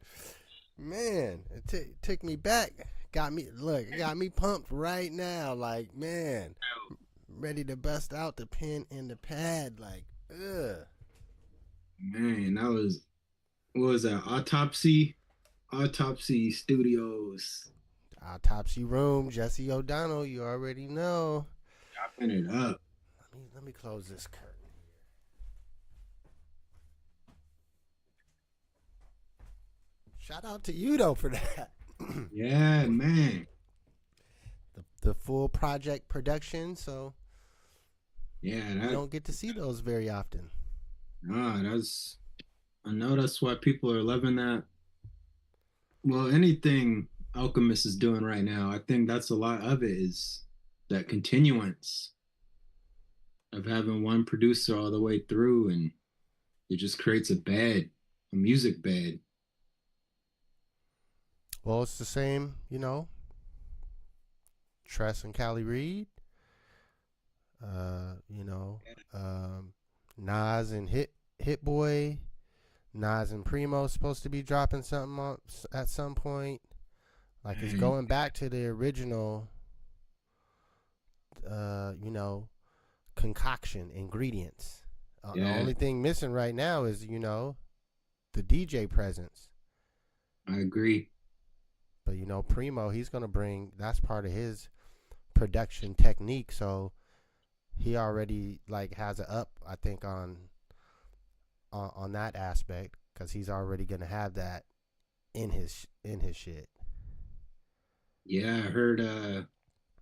Man, it took me back. Got me pumped right now. Like, man, ready to bust out the pen and the pad. Like, ugh. Man, that was, what was that? Autopsy Studios. Autopsy Room, Jesse O'Donnell, you already know. Chopping it up. Let me close this curtain. Shout out to you though for that. Yeah, man. The full project production, so yeah, you don't get to see those very often. Nah, I know that's why people are loving that. Well, anything Alchemist is doing right now, I think that's a lot of it is that continuance of having one producer all the way through, and it just creates a music bed. Well, it's the same, Tress and Cali Reed, Nas and Hit Boy, Nas and Primo supposed to be dropping something at some point. Like, it's going back to the original, concoction, ingredients. The only thing missing right now is, the DJ presence. I agree. But, Primo, he's going to bring, that's part of his production technique. So he already, has a up, I think, on that aspect, because he's already going to have that in his shit. Yeah, I heard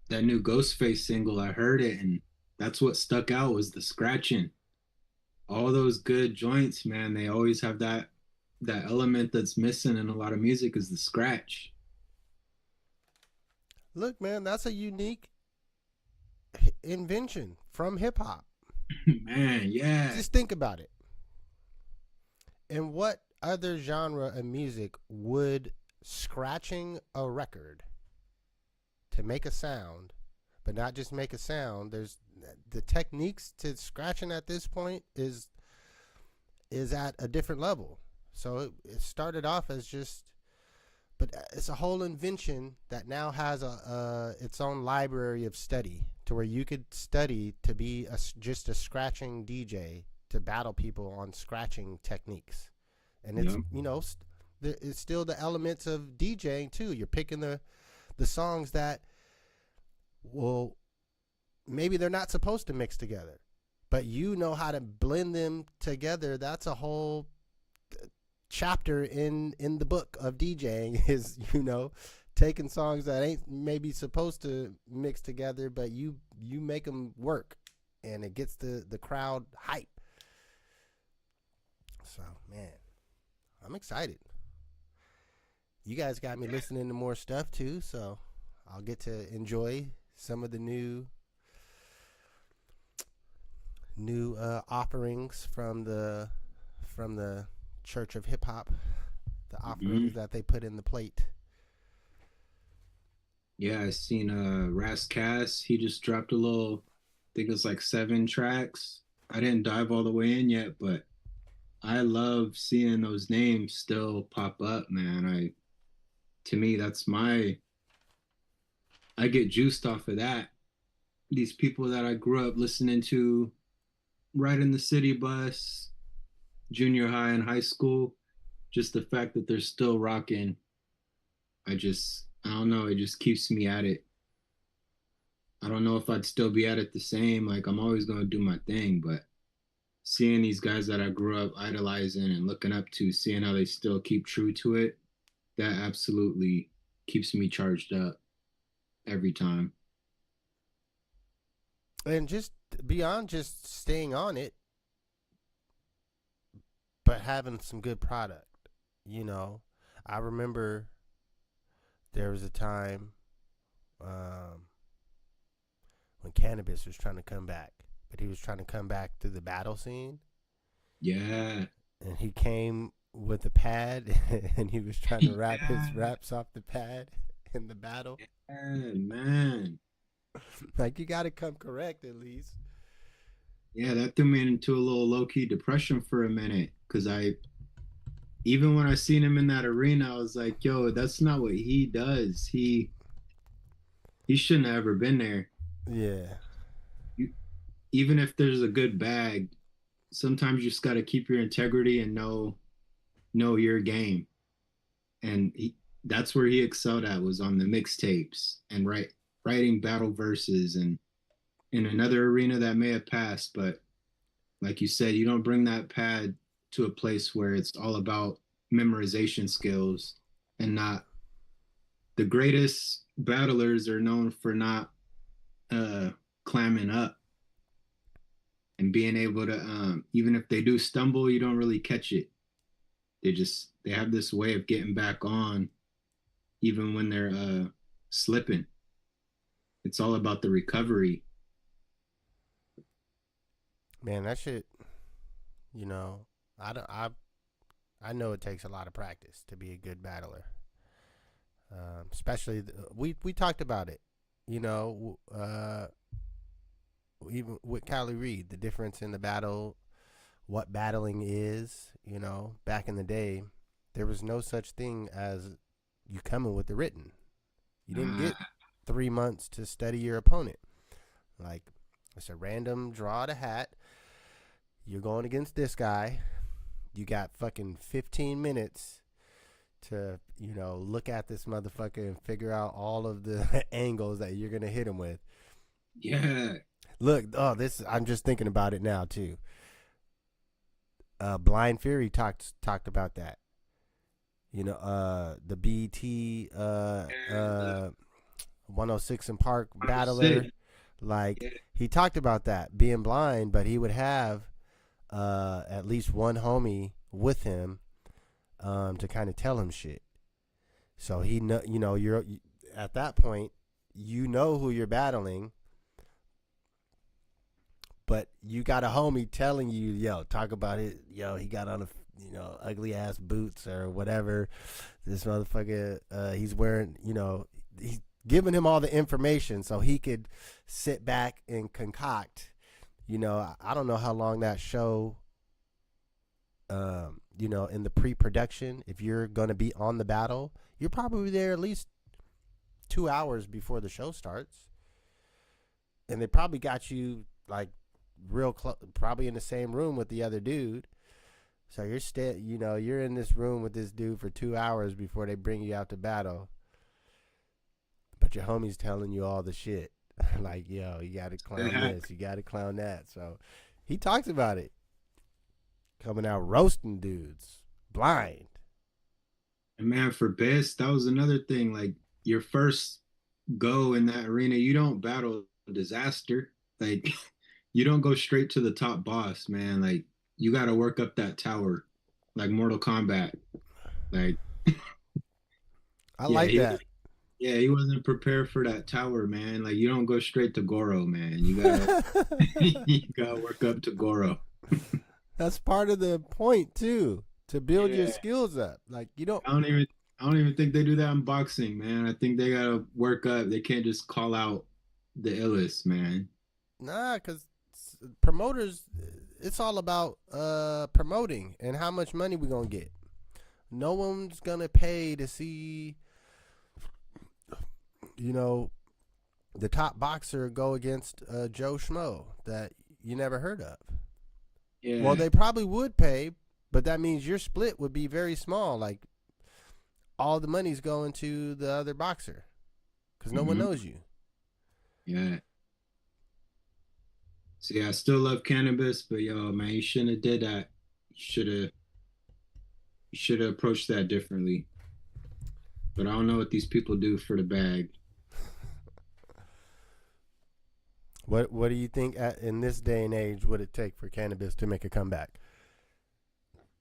that new Ghostface single. I heard it, and that's what stuck out was the scratching. All those good joints, man, they always have that element that's missing in a lot of music is the scratch. Look, man, that's a unique invention from hip hop. Man, yeah. Just think about it. In what other genre of music would scratching a record to make a sound, but not just make a sound, there's the techniques to scratching at this point is at a different level. So it started off as just, but it's a whole invention that now has its own library of study to where you could study to be just a scratching DJ to battle people on scratching techniques. And it's, it's still the elements of DJing too. You're picking the songs that, well, maybe they're not supposed to mix together, but you know how to blend them together. That's a whole chapter in the book of DJing is, taking songs that ain't maybe supposed to mix together, but you make them work, and it gets the crowd hype. So, man, I'm excited. You guys got me listening to more stuff too, so I'll get to enjoy some of the new offerings from the Church of Hip Hop, the offerings that they put in the plate. Yeah, I seen Ras Kass. He just dropped a little, I think it's 7 tracks. I didn't dive all the way in yet, but I love seeing those names still pop up, man. To me, that's I get juiced off of that. These people that I grew up listening to, riding the city bus, junior high and high school, just the fact that they're still rocking, I don't know, it just keeps me at it. I don't know if I'd still be at it the same. Like, I'm always going to do my thing, but seeing these guys that I grew up idolizing and looking up to, seeing how they still keep true to it, that absolutely keeps me charged up every time. And just beyond just staying on it, but having some good product. You know, I remember there was a time when cannabis was trying to come back, but he was trying to come back through the battle scene. Yeah. And he came with a pad and he was trying to rap his raps off the pad in the battle. Yeah, man. Like, you got to come correct at least. Yeah, that threw me into a little low-key depression for a minute, because even when I seen him in that arena, I was like, yo, that's not what he does. He shouldn't have ever been there. Yeah. Even if there's a good bag, sometimes you just got to keep your integrity and know your game. And that's where he excelled at, was on the mixtapes and writing battle verses, and in another arena that may have passed. But like you said, you don't bring that pad to a place where it's all about memorization skills, and not the greatest battlers are known for not clamming up and being able to, even if they do stumble, you don't really catch it. They have this way of getting back on even when they're slipping. It's all about the recovery. Man, that shit, you know, I know it takes a lot of practice to be a good battler. Especially we talked about it, you know, even with Callie Reed, the difference in the battle, what battling is. You know, back in the day, there was no such thing as you coming with the written. You didn't get 3 months to study your opponent. Like, it's a random draw of the hat. You're going against this guy. You got fucking 15 minutes to, you know, look at this motherfucker and figure out all of the angles that you're going to hit him with. Yeah. Look, I'm just thinking about it now too. Blind Fury talked about that. You know, the BT 106 and Park battler. Like, he talked about that, being blind, but he would have at least one homie with him to kind of tell him shit. So he know, you know, you're at that point, you know who you're battling, but you got a homie telling you, yo, talk about it. Yo, he got on a, you know, ugly ass boots or whatever. This motherfucker, he's wearing, you know, he's giving him all the information so he could sit back and concoct. You know, I don't know how long that show, you know, in the pre-production, if you're going to be on the battle, you're probably there at least 2 hours before the show starts. And they probably got you like real close, probably in the same room with the other dude. So you're in this room with this dude for 2 hours before they bring you out to battle. But your homie's telling you all the shit. Like, yo, you got to clown this, you got to clown that. So he talks about it. Coming out roasting dudes, blind. And man, for best, that was another thing. Like, your first go in that arena, you don't battle disaster. Like, you don't go straight to the top boss, man. Like, you got to work up that tower, like Mortal Kombat. Like, I like that. Yeah, he wasn't prepared for that tower, man. Like, you don't go straight to Goro, man. You gotta work up to Goro. That's part of the point too, to build your skills up. Like, you don't. I don't even think they do that in boxing, man. I think they gotta work up. They can't just call out the illest, man. Nah, because promoters, it's all about promoting and how much money we're gonna get. No one's gonna pay to see, you know, the top boxer go against Joe Schmo that you never heard of. Yeah. Well, they probably would pay, but that means your split would be very small. Like all the money's going to the other boxer because no one knows you. Yeah. See, I still love cannabis, but yo, man, you shouldn't have did that. You should have approached that differently. But I don't know what these people do for the bag. What do you think in this day and age would it take for cannabis to make a comeback?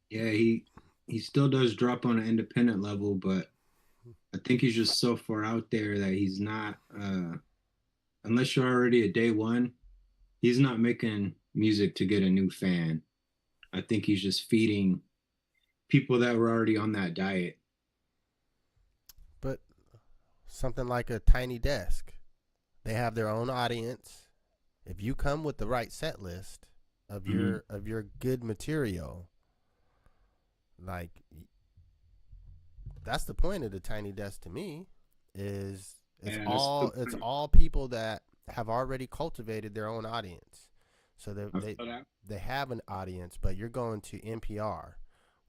Yeah, he still does drop on an independent level, but I think he's just so far out there that he's not unless you're already a day one, he's not making music to get a new fan. I think he's just feeding people that were already on that diet. But something like a Tiny Desk, they have their own audience. If you come with the right set list of your good material, like that's the point of the Tiny Desk to me. It's all people that have already cultivated their own audience. So they have an audience, but you're going to NPR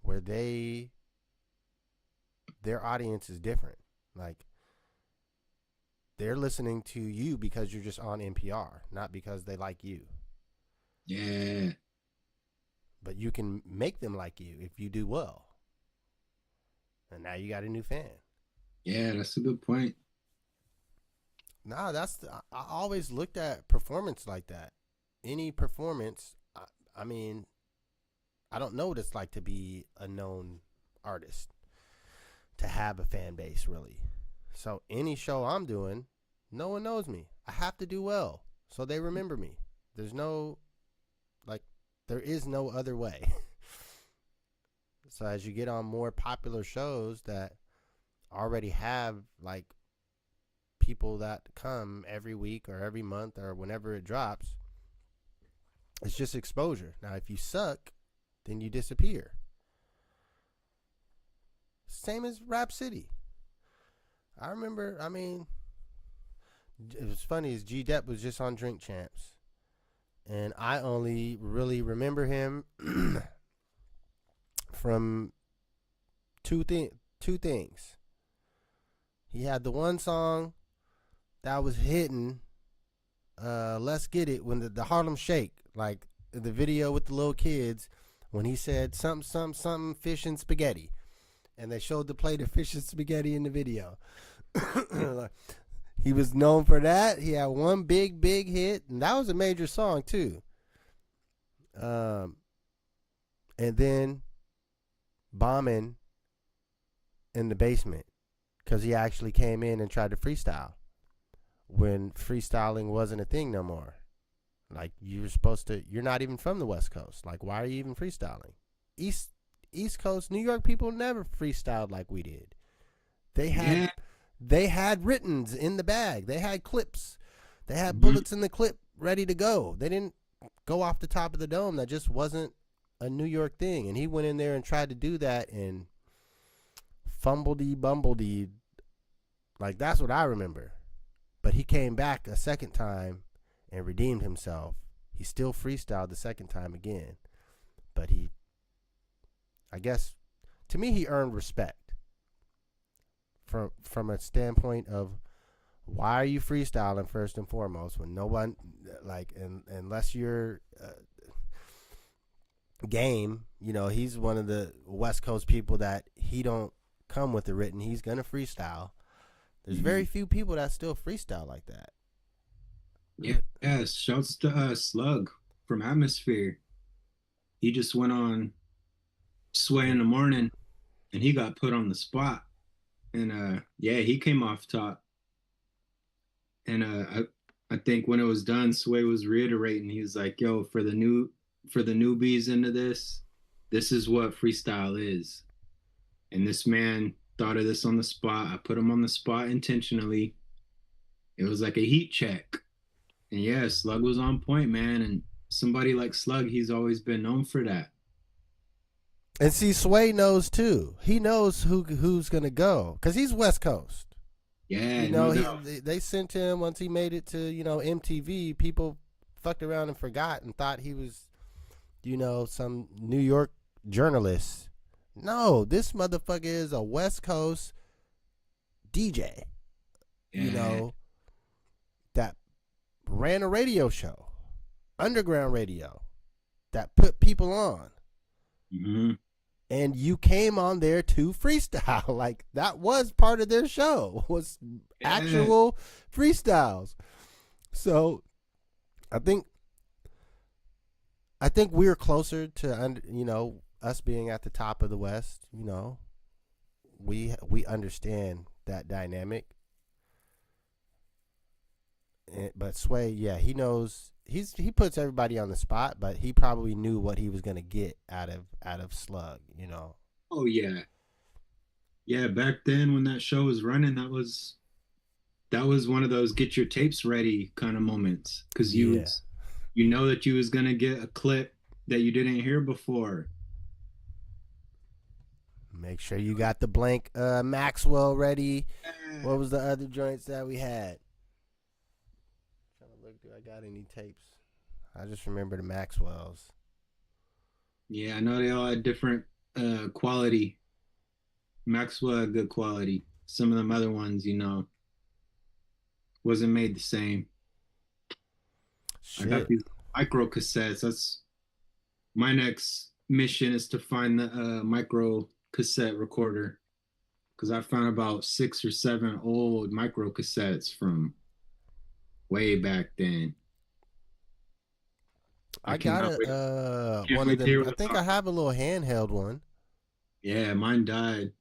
where their audience is different. Like they're listening to you because you're just on NPR, not because they like you. Yeah. But you can make them like you if you do well. And now you got a new fan. Yeah, that's a good point. No, I always looked at performance like that. Any performance, I mean, I don't know what it's like to be a known artist, to have a fan base, really. So any show I'm doing, no one knows me. I have to do well so they remember me. There is no other way. So as you get on more popular shows that already have like people that come every week or every month or whenever it drops, it's just exposure. Now, if you suck, then you disappear. Same as Rap City. I remember, it was funny, G Dep was just on Drink Champs. And I only really remember him from two things. He had the one song that was hitting, Let's Get It, when the Harlem Shake, like the video with the little kids, when he said something fish and spaghetti. And they showed the plate of fish and spaghetti in the video. He was known for that. He had one big hit, and that was a major song too. And then bombing in the basement because he actually came in and tried to freestyle when freestyling wasn't a thing no more. Like you're not even from the West Coast. Like why are you even freestyling? East Coast, New York people never freestyled like we did. They had writtens in the bag. They had clips. They had bullets in the clip ready to go. They didn't go off the top of the dome. That just wasn't a New York thing. And he went in there and tried to do that and fumbledy. Like that's what I remember. But he came back a second time and redeemed himself. He still freestyled the second time again. But I guess, to me, he earned respect from a standpoint of why are you freestyling first and foremost when no one, unless you're game, he's one of the West Coast people that he don't come with the written. He's going to freestyle. There's very few people that still freestyle like that. Yeah, shouts to Slug from Atmosphere. He just went on Sway in the Morning, and he got put on the spot. And he came off top. And I think when it was done, Sway was reiterating. He was like, "Yo, for the newbies into this is what freestyle is." And this man thought of this on the spot. I put him on the spot intentionally. It was like a heat check. And yeah, Slug was on point, man. And somebody like Slug, he's always been known for that. And see, Sway knows too. He knows who's gonna go because he's West Coast. Yeah, they sent him once he made it to MTV. People fucked around and forgot and thought he was some New York journalist. No, this motherfucker is a West Coast DJ. That ran a radio show, underground radio, that put people on. Mm-hmm. And you came on there to freestyle. Like, that was part of their show, was actual freestyles. So I think we're closer to us being at the top of the West. We understand that dynamic. But Sway, yeah, he knows. He puts everybody on the spot, but he probably knew what he was gonna get out of Slug. Oh yeah, yeah. Back then, when that show was running, that was one of those get your tapes ready kind of moments, because you know that you was gonna get a clip that you didn't hear before. Make sure you got the blank Maxwell ready. What was the other joints that we had? Trying to look, do I got any tapes? I just remember the Maxwells. Yeah, I know they all had different quality. Maxwell had good quality. Some of them other ones, wasn't made the same. Shit. I got these micro cassettes. That's my next mission, is to find the micro cassette recorder, because I found about 6 or 7 old micro cassettes from way back then. I got one of them. I think I have a little handheld one. Yeah, mine died,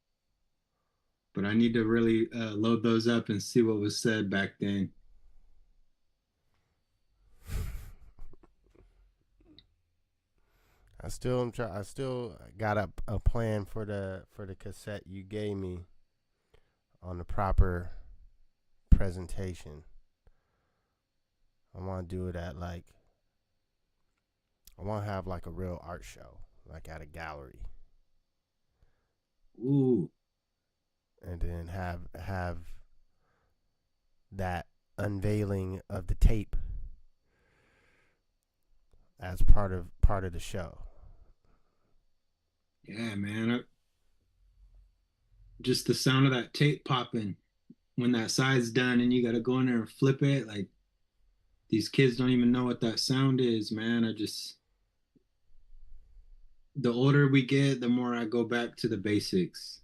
but I need to really load those up and see what was said back then. I still got a plan for the cassette you gave me on the proper presentation. I want to do it at I want to have a real art show, at a gallery. Ooh. And then have that unveiling of the tape as part of the show. Yeah, man. Just the sound of that tape popping when that side's done and you got to go in there and flip it. These kids don't even know what that sound is, man. The older we get, the more I go back to the basics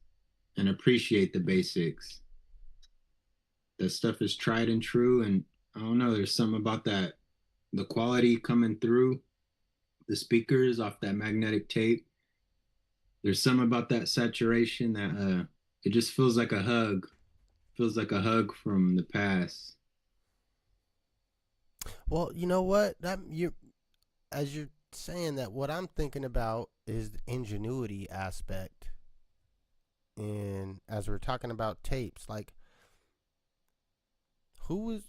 and appreciate the basics. That stuff is tried and true. And I don't know, there's something about that, the quality coming through the speakers off that magnetic tape. There's something about that saturation that it just feels like a hug. Feels like a hug from the past. Well, you know what? As you're saying that, what I'm thinking about is the ingenuity aspect. And as we're talking about tapes, who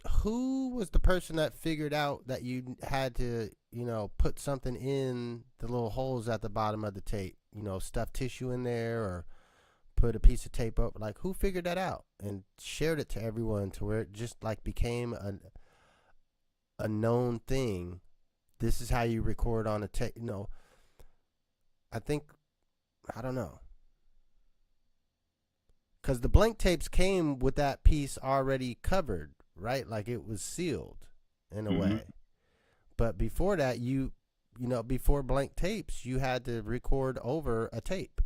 was the person that figured out that you had to, put something in the little holes at the bottom of the tape, stuff tissue in there or put a piece of tape up? Who figured that out and shared it to everyone to where it just became a known thing? This is how you record on a tape. I don't know. Because the blank tapes came with that piece already covered, right? It was sealed in a way. But before that, before blank tapes, you had to record over a tape.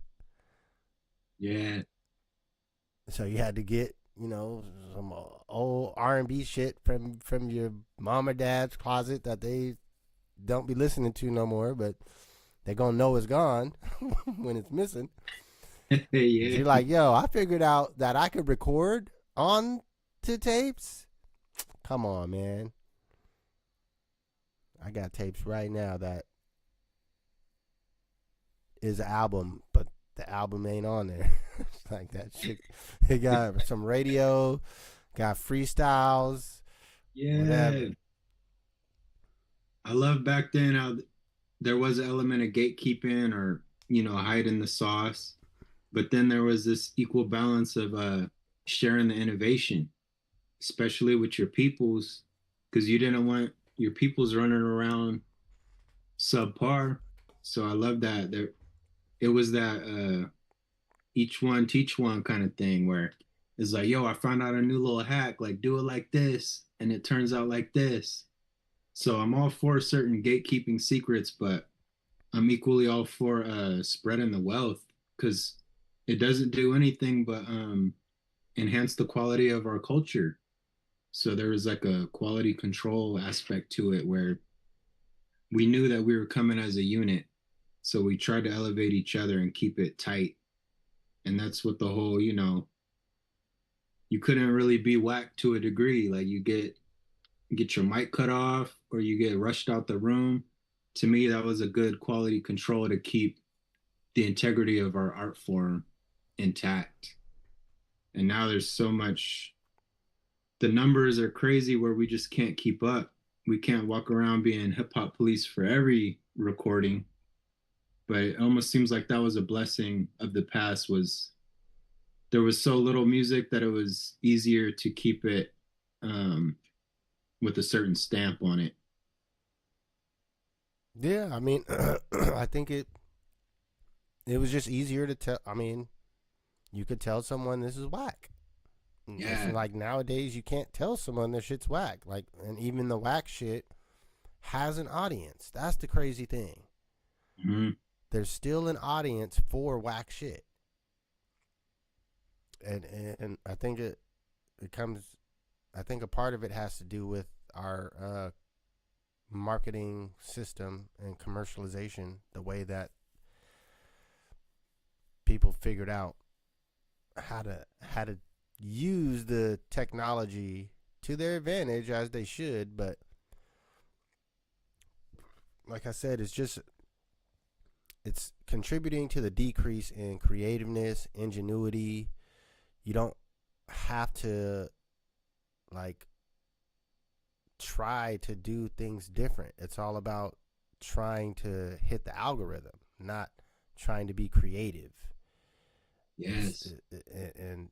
Yeah. So you had to get, some old R&B shit from your mom or dad's closet that they don't be listening to no more, but they're going to know it's gone when it's missing. Yeah. You're like, yo, I figured out that I could record on to tapes. Come on, man. I got tapes right now that is an album, but the album ain't on there. That shit. It got some radio, got freestyles. Yeah. Whatever. I love back then how there was an element of gatekeeping or, hiding the sauce. But then there was this equal balance of sharing the innovation, especially with your peoples, because you didn't want your peoples running around subpar. So I love that. It was that each one teach one kind of thing where it's like, yo, I found out a new little hack, like do it like this, and it turns out like this. So I'm all for certain gatekeeping secrets, but I'm equally all for spreading the wealth because it doesn't do anything but enhance the quality of our culture. So there was like a quality control aspect to it where we knew that we were coming as a unit. So we tried to elevate each other and keep it tight. And that's what the whole, you couldn't really be whacked to a degree. Like you get your mic cut off or you get rushed out the room. To me, that was a good quality control to keep the integrity of our art form intact. And now there's so much, the numbers are crazy where we just can't keep up. We can't walk around being hip hop police for every recording. But it almost seems like that was a blessing of the past, was there was so little music that it was easier to keep it with a certain stamp on it. Yeah, I mean, I think it was just easier to tell. I mean, you could tell someone this is whack. Yeah. It's like nowadays you can't tell someone their shit's whack. Like, and even the whack shit has an audience. That's the crazy thing. Mm-hmm. There's still an audience for whack shit. And I think it comes, I think a part of it has to do with our marketing system and commercialization, the way that people figured out how to use the technology to their advantage, as they should. But like I said, it's contributing to the decrease in creativeness, ingenuity. You don't have to like try to do things different. It's all about trying to hit the algorithm, not trying to be creative. Yes. And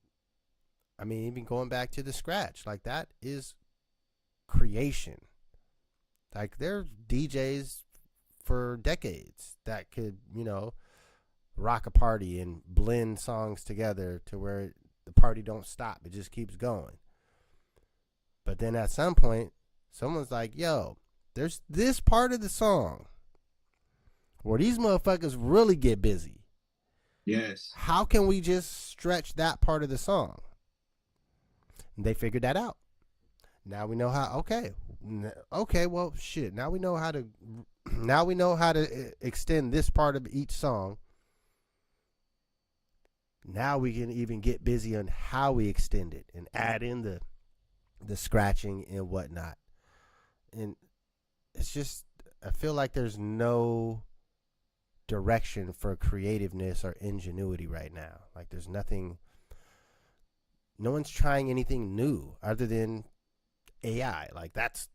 I mean, even going back to the scratch, like that is creation. Like there's DJs for decades that could, rock a party and blend songs together to where the party don't stop. It just keeps going. But then at some point, someone's like, yo, there's this part of the song where these motherfuckers really get busy. Yes. How can we just stretch that part of the song? And they figured that out. Now we know how. Okay, well, shit. Now we know how to extend this part of each song. Now we can even get busy on how we extend it and add in the scratching and whatnot. And it's just, I feel like there's no direction for creativeness or ingenuity right now. Like there's nothing, no one's trying anything new other than AI. Like that's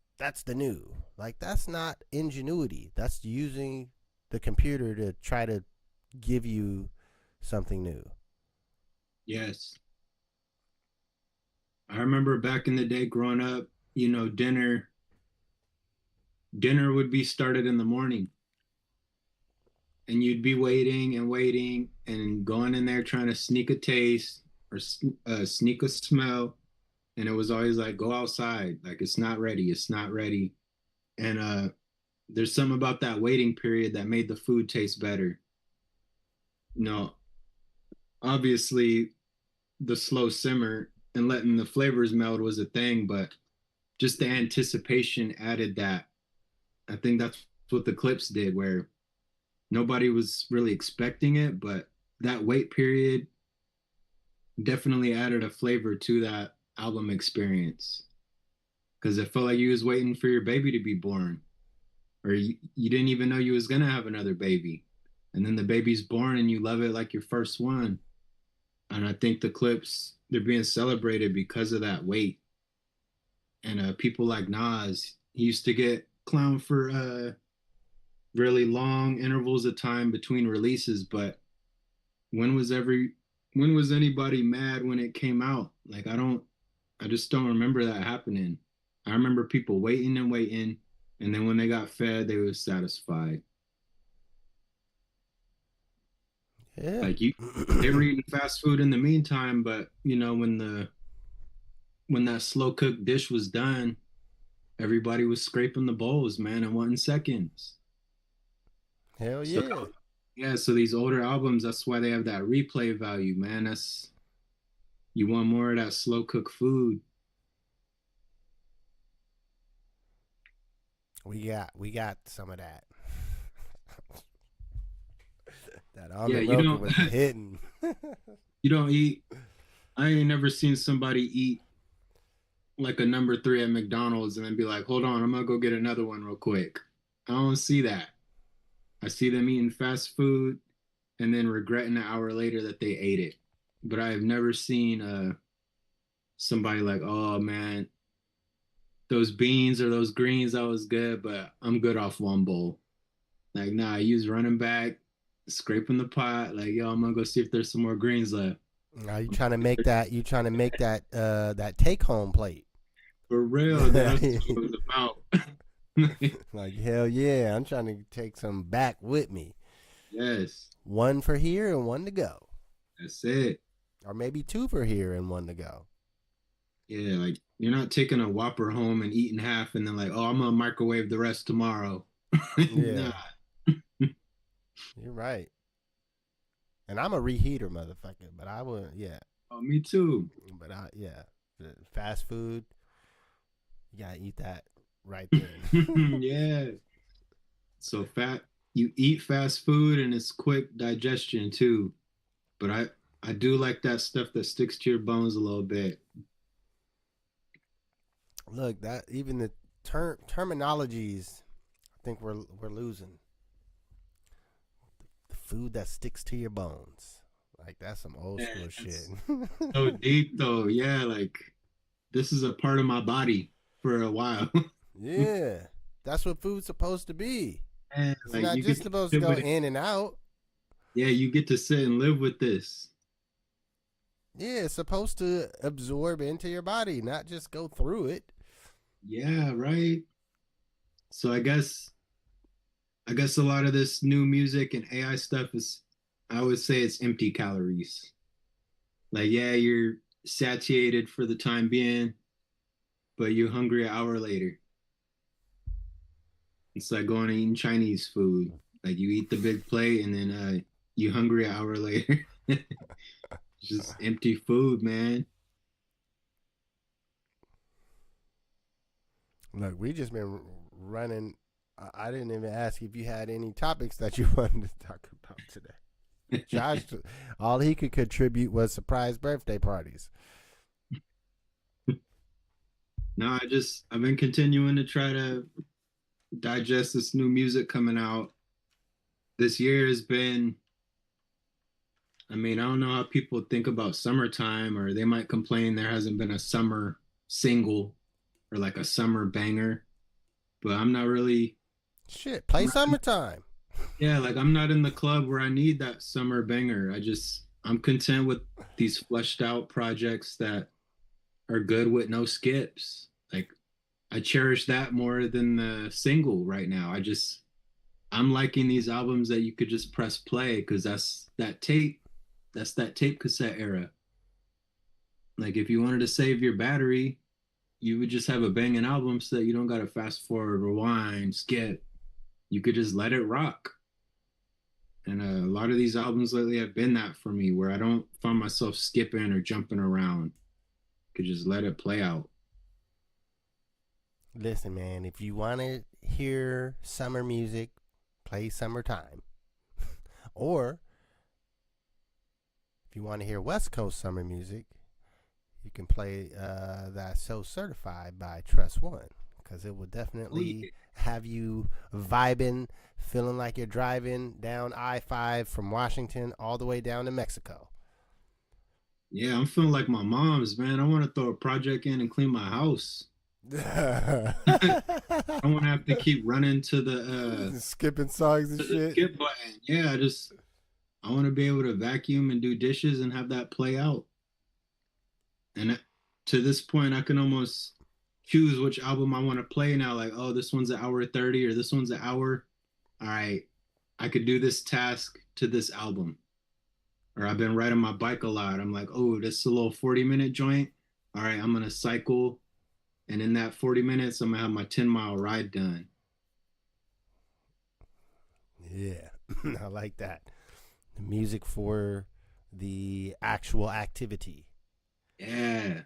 the new. Like that's not ingenuity. That's using the computer to try to give you something new. Yes. I remember back in the day growing up, dinner would be started in the morning. And you'd be waiting and going in there trying to sneak a taste or sneak a smell. And it was always like, go outside. Like, it's not ready. And there's something about that waiting period that made the food taste better. Obviously, the slow simmer and letting the flavors meld was a thing, but just the anticipation added that. I think that's what the clips did, where nobody was really expecting it, but that wait period definitely added a flavor to that album experience. Because it felt like you was waiting for your baby to be born, or you didn't even know you was gonna have another baby, and then the baby's born and you love it like your first one. And I think the clips, they're being celebrated because of that wait. And people like Nas, he used to get clowned for really long intervals of time between releases, but when was anybody mad when it came out? Like I just don't remember that happening. I remember people waiting, and then when they got fed, they were satisfied. Yeah. Like they were eating fast food in the meantime, but when that slow cooked dish was done, everybody was scraping the bowls, man, in 1 second. Hell So yeah. yeah, so these older albums, that's why they have that replay value, man. That's you want more of that slow cooked food. We got some of that. That Yeah, almond milk was hitting. You don't eat. I ain't never seen somebody eat like a number 3 at McDonald's and then be like, hold on, I'm gonna go get another one real quick. I don't see that. I see them eating fast food and then regretting an hour later that they ate it. But I have never seen somebody like, oh man, those beans or those greens, that was good, but I'm good off one bowl. Like, nah, I use running back, scraping the pot, like, yo, I'm gonna go see if there's some more greens left. Now you trying to make that that take home plate. For real, that's what it was about. Like, hell yeah, I'm trying to take some back with me. Yes. One for here and one to go. That's it. Or maybe 2 for here and 1 to go. Yeah, like you're not taking a Whopper home and eating half and then like, oh, I'm gonna microwave the rest tomorrow. Yeah. Nah. You're right. And I'm a reheater motherfucker, but I would, yeah. Oh, me too. But yeah, the fast food, you gotta eat that right then. Yeah. So you eat fast food and it's quick digestion too. But I do like that stuff that sticks to your bones a little bit. Look, that even the terminologies, I think we're losing. The food that sticks to your bones, like that's some old school shit. So deep though, yeah. Like this is a part of my body for a while. Yeah, that's what food's supposed to be. Yeah, it's like not just supposed to go in and out. Yeah, you get to sit and live with this. Yeah, it's supposed to absorb into your body, not just go through it. Yeah, right. So I guess a lot of this new music and AI stuff is, I would say it's empty calories. Like, yeah, you're satiated for the time being, but you're hungry an hour later. It's like going and eating Chinese food. Like you eat the big plate and then you hungry an hour later. It's just empty food, man. Look, we just been running. I didn't even ask if you had any topics that you wanted to talk about today. Josh, all he could contribute was surprise birthday parties. No, I've been continuing to try to digest this new music coming out. This year has been, I mean, I don't know how people think about summertime, or they might complain there hasn't been a summer single or like a summer banger, but I'm not really. Shit, play summertime. Yeah, like I'm not in the club where I need that summer banger. I'm content with these fleshed out projects that are good with no skips. Like I cherish that more than the single right now. I'm liking these albums that you could just press play because that's that tape cassette era. Like if you wanted to save your battery, you would just have a banging album so that you don't got to fast forward, rewind, skip. You could just let it rock. And a lot of these albums lately have been that for me, where I don't find myself skipping or jumping around. Could just let it play out. Listen, man, if you want to hear summer music, play Summertime. Or if you want to hear West Coast summer music, you can play that So Certified by Trust One, because it will definitely have you vibing, feeling like you're driving down I-5 from Washington all the way down to Mexico. Yeah, I'm feeling like my mom's, man. I want to throw a project in and clean my house. I don't want to have to keep running to the skipping songs and shit. Skip button. Yeah, I want to be able to vacuum and do dishes and have that play out. And to this point, I can almost choose which album I want to play now. Like, oh, this one's an hour 30 or this one's an hour. All right, I could do this task to this album. or I've been riding my bike a lot. I'm like, oh, this is a little 40-minute joint. All right, I'm gonna cycle, and in that 40 minutes, I'm gonna have my 10-mile ride done. Yeah, I like that. The music for the actual activity. Yeah.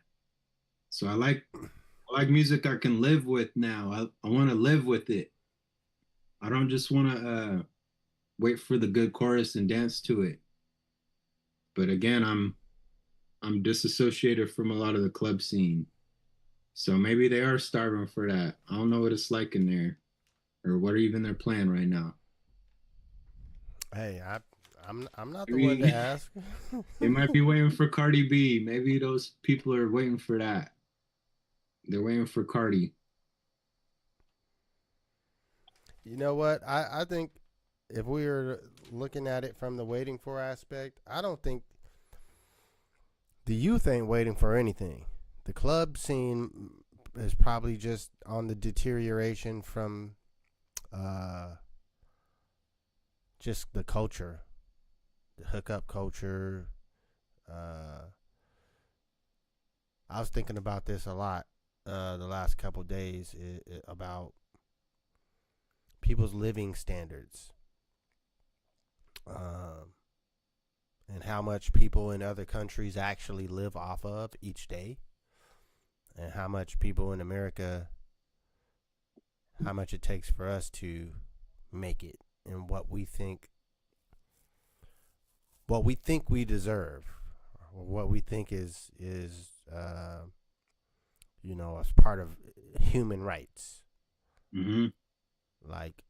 So I like music I can live with now. I want to live with it. I don't just want to wait for the good chorus and dance to it. But again, I'm disassociated from a lot of the club scene. So maybe they are starving for that. I don't know what it's like in there, or what even they're playing right now. Hey, I'm not the one to ask. They might be waiting for Cardi B. Maybe those people are waiting for that. They're waiting for Cardi. You know what? I think if we were looking at it from the waiting for aspect, I don't think the youth ain't waiting for anything. The club scene is probably just on the deterioration from just the culture, the hookup culture. I was thinking about this a lot the last couple days about people's living standards, and how much people in other countries actually live off of each day, and how much people in America, how much it takes for us to make it, and what we think we deserve, or what we think is as part of human rights. Mm-hmm. Like,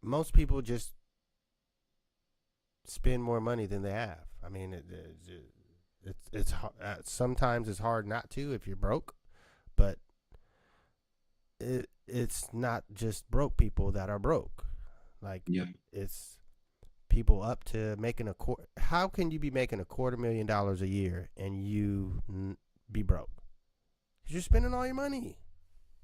most people just spend more money than they have. I mean, it's sometimes it's hard not to if you're broke, but it's not just broke people that are broke. Like, it's people up to making how can you be making $250,000 a year and you be broke? You're spending all your money.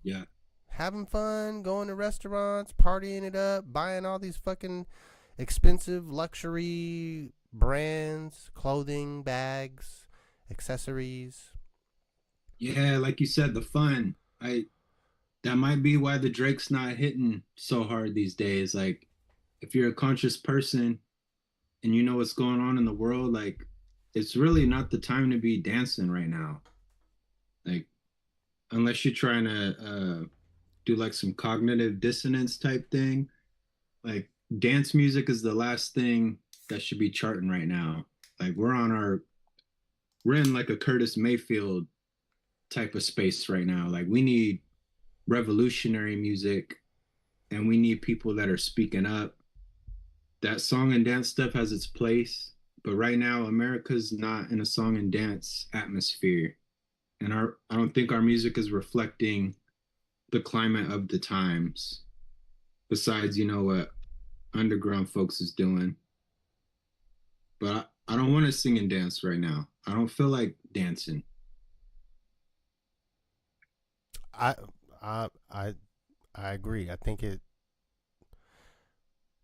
Yeah. Having fun, going to restaurants, partying it up, buying all these fucking expensive luxury brands, clothing, bags, accessories. Yeah, like you said, the fun. That might be why the Drake's not hitting so hard these days. Like, if you're a conscious person and you know what's going on in the world, like, it's really not the time to be dancing right now. Like, unless you're trying to do like some cognitive dissonance type thing, like, dance music is the last thing that should be charting right now. Like, we're in like a Curtis Mayfield type of space right now. Like, we need revolutionary music, and we need people that are speaking up. That song and dance stuff has its place, but right now America's not in a song and dance atmosphere, and I don't think our music is reflecting the climate of the times, besides what underground folks is doing. But I don't want to sing and dance right now. I don't feel like dancing. I agree.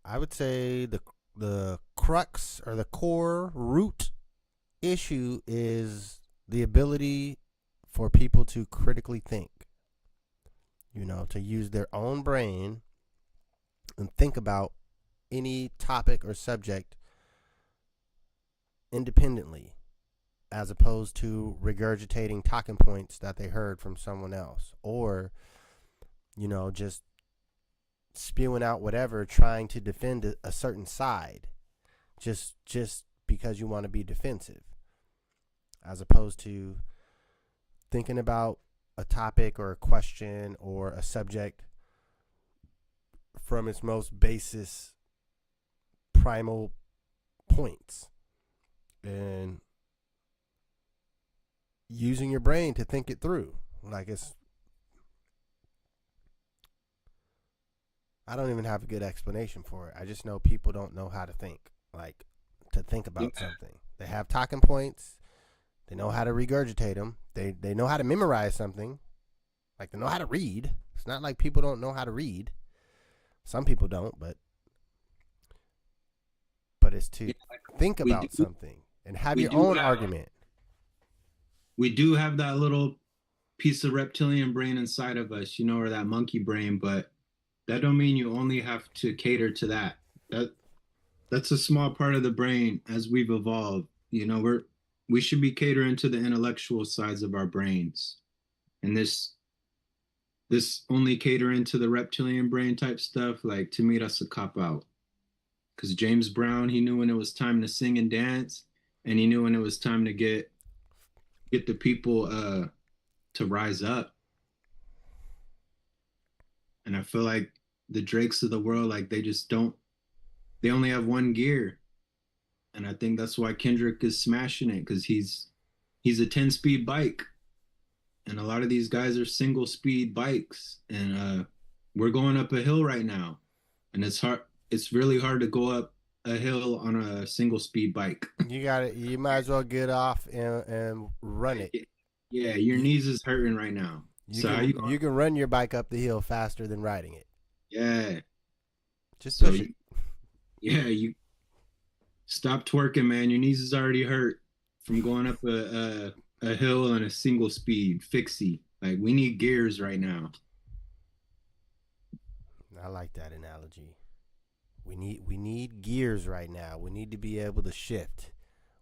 I would say the crux, or the core root issue, is the ability for people to critically think. To use their own brain and think about any topic or subject independently, as opposed to regurgitating talking points that they heard from someone else, or just spewing out whatever, trying to defend a certain side just because you want to be defensive, as opposed to thinking about a topic or a question or a subject from its most basis primal points, and using your brain to think it through. Like, I don't even have a good explanation for it. I just know people don't know how to think, like, to think about something. They have talking points. They know how to regurgitate them. They know how to memorize something. Like, they know how to read. It's not like people don't know how to read. Some people don't, but is to think we about do- something and have we your do own have- argument. We do have that little piece of reptilian brain inside of us, or that monkey brain, but that don't mean you only have to cater to that. That's a small part of the brain as we've evolved. We should be catering to the intellectual sides of our brains. And this only catering to the reptilian brain type stuff, like, to me, that's a cop out. Because James Brown, he knew when it was time to sing and dance, and he knew when it was time to get the people to rise up. And I feel like the Drakes of the world, like, they only have one gear. And I think that's why Kendrick is smashing it, because he's a 10-speed bike. And a lot of these guys are single speed bikes. And we're going up a hill right now. And it's really hard to go up a hill on a single speed bike. You might as well get off and run it. Yeah, your knees is hurting right now. You can run your bike up the hill faster than riding it. Yeah. Just push it. Yeah, you stop twerking, man. Your knees is already hurt from going up a hill on a single speed fixie. Like, we need gears right now. I like that analogy. We need gears right now. We need to be able to shift.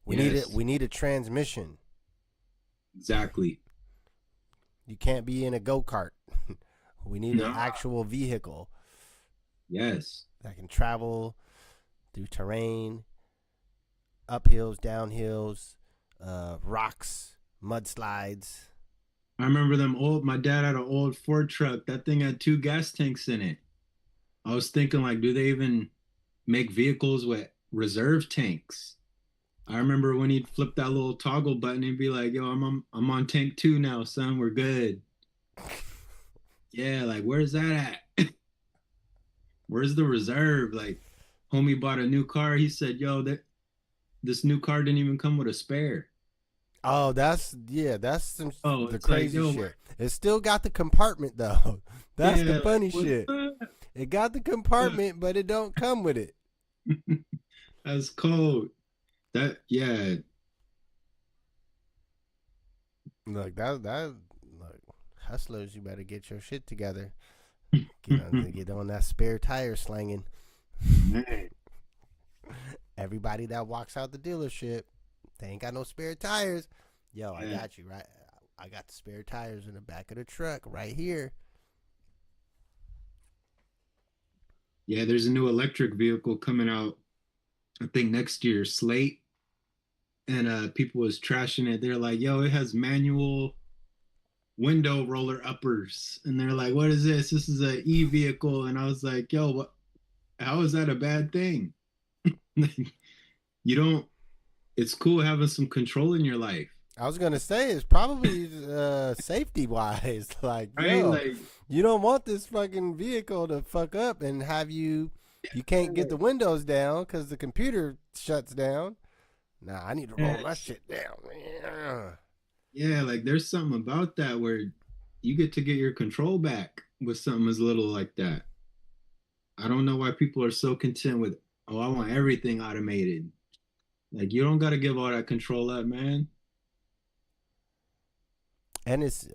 We need a transmission. Exactly. You can't be in a go-kart. We need an actual vehicle. Yes. That can travel through terrain, uphills, downhills, rocks, mudslides. I remember my dad had an old Ford truck. That thing had 2 gas tanks in it. I was thinking, like, do they even make vehicles with reserve tanks? I remember when he'd flip that little toggle button and be like, yo, I'm on tank 2 now, son. We're good. Yeah, like, where's that at? Where's the reserve? Like, homie bought a new car. He said, yo, this new car didn't even come with a spare. Oh, that's the crazy like, shit. It still got the compartment though. That's the funny shit. It got the compartment, but it don't come with it. That's cold. Look, hustlers, you better get your shit together. Get on that spare tire slanging. Man. Everybody that walks out the dealership, they ain't got no spare tires. Yo, I got you, right? I got the spare tires in the back of the truck right here. Yeah, there's a new electric vehicle coming out, I think next year, Slate. And people was trashing it. They're like, yo, it has manual window roller uppers. And they're like, what is this? This is an e-vehicle. And I was like, yo, how is that a bad thing? It's cool having some control in your life. I was gonna say it's probably safety wise, like, right? Yo, like, you don't want this fucking vehicle to fuck up and have you can't get the windows down because the computer shuts down. Nah, I need to roll my shit down. Yeah, like, there's something about that where you get to get your control back with something as little like that. I don't know why people are so content with, oh, I want everything automated. Like, you don't got to give all that control up, man. And it's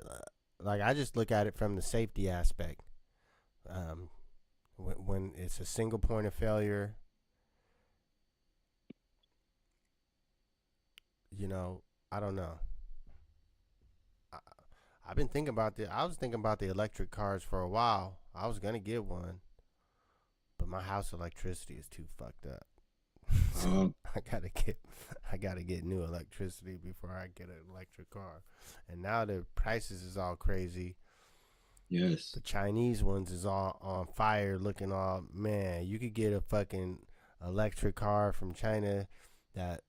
like, I just look at it from the safety aspect. When it's a single point of failure, I don't know. I've been thinking about I was thinking about the electric cars for a while. I was gonna get one, but my house electricity is too fucked up. So I gotta get new electricity before I get an electric car. And now the prices is all crazy. Yes. The Chinese ones is all on fire, looking all, man. You could get a fucking electric car from China that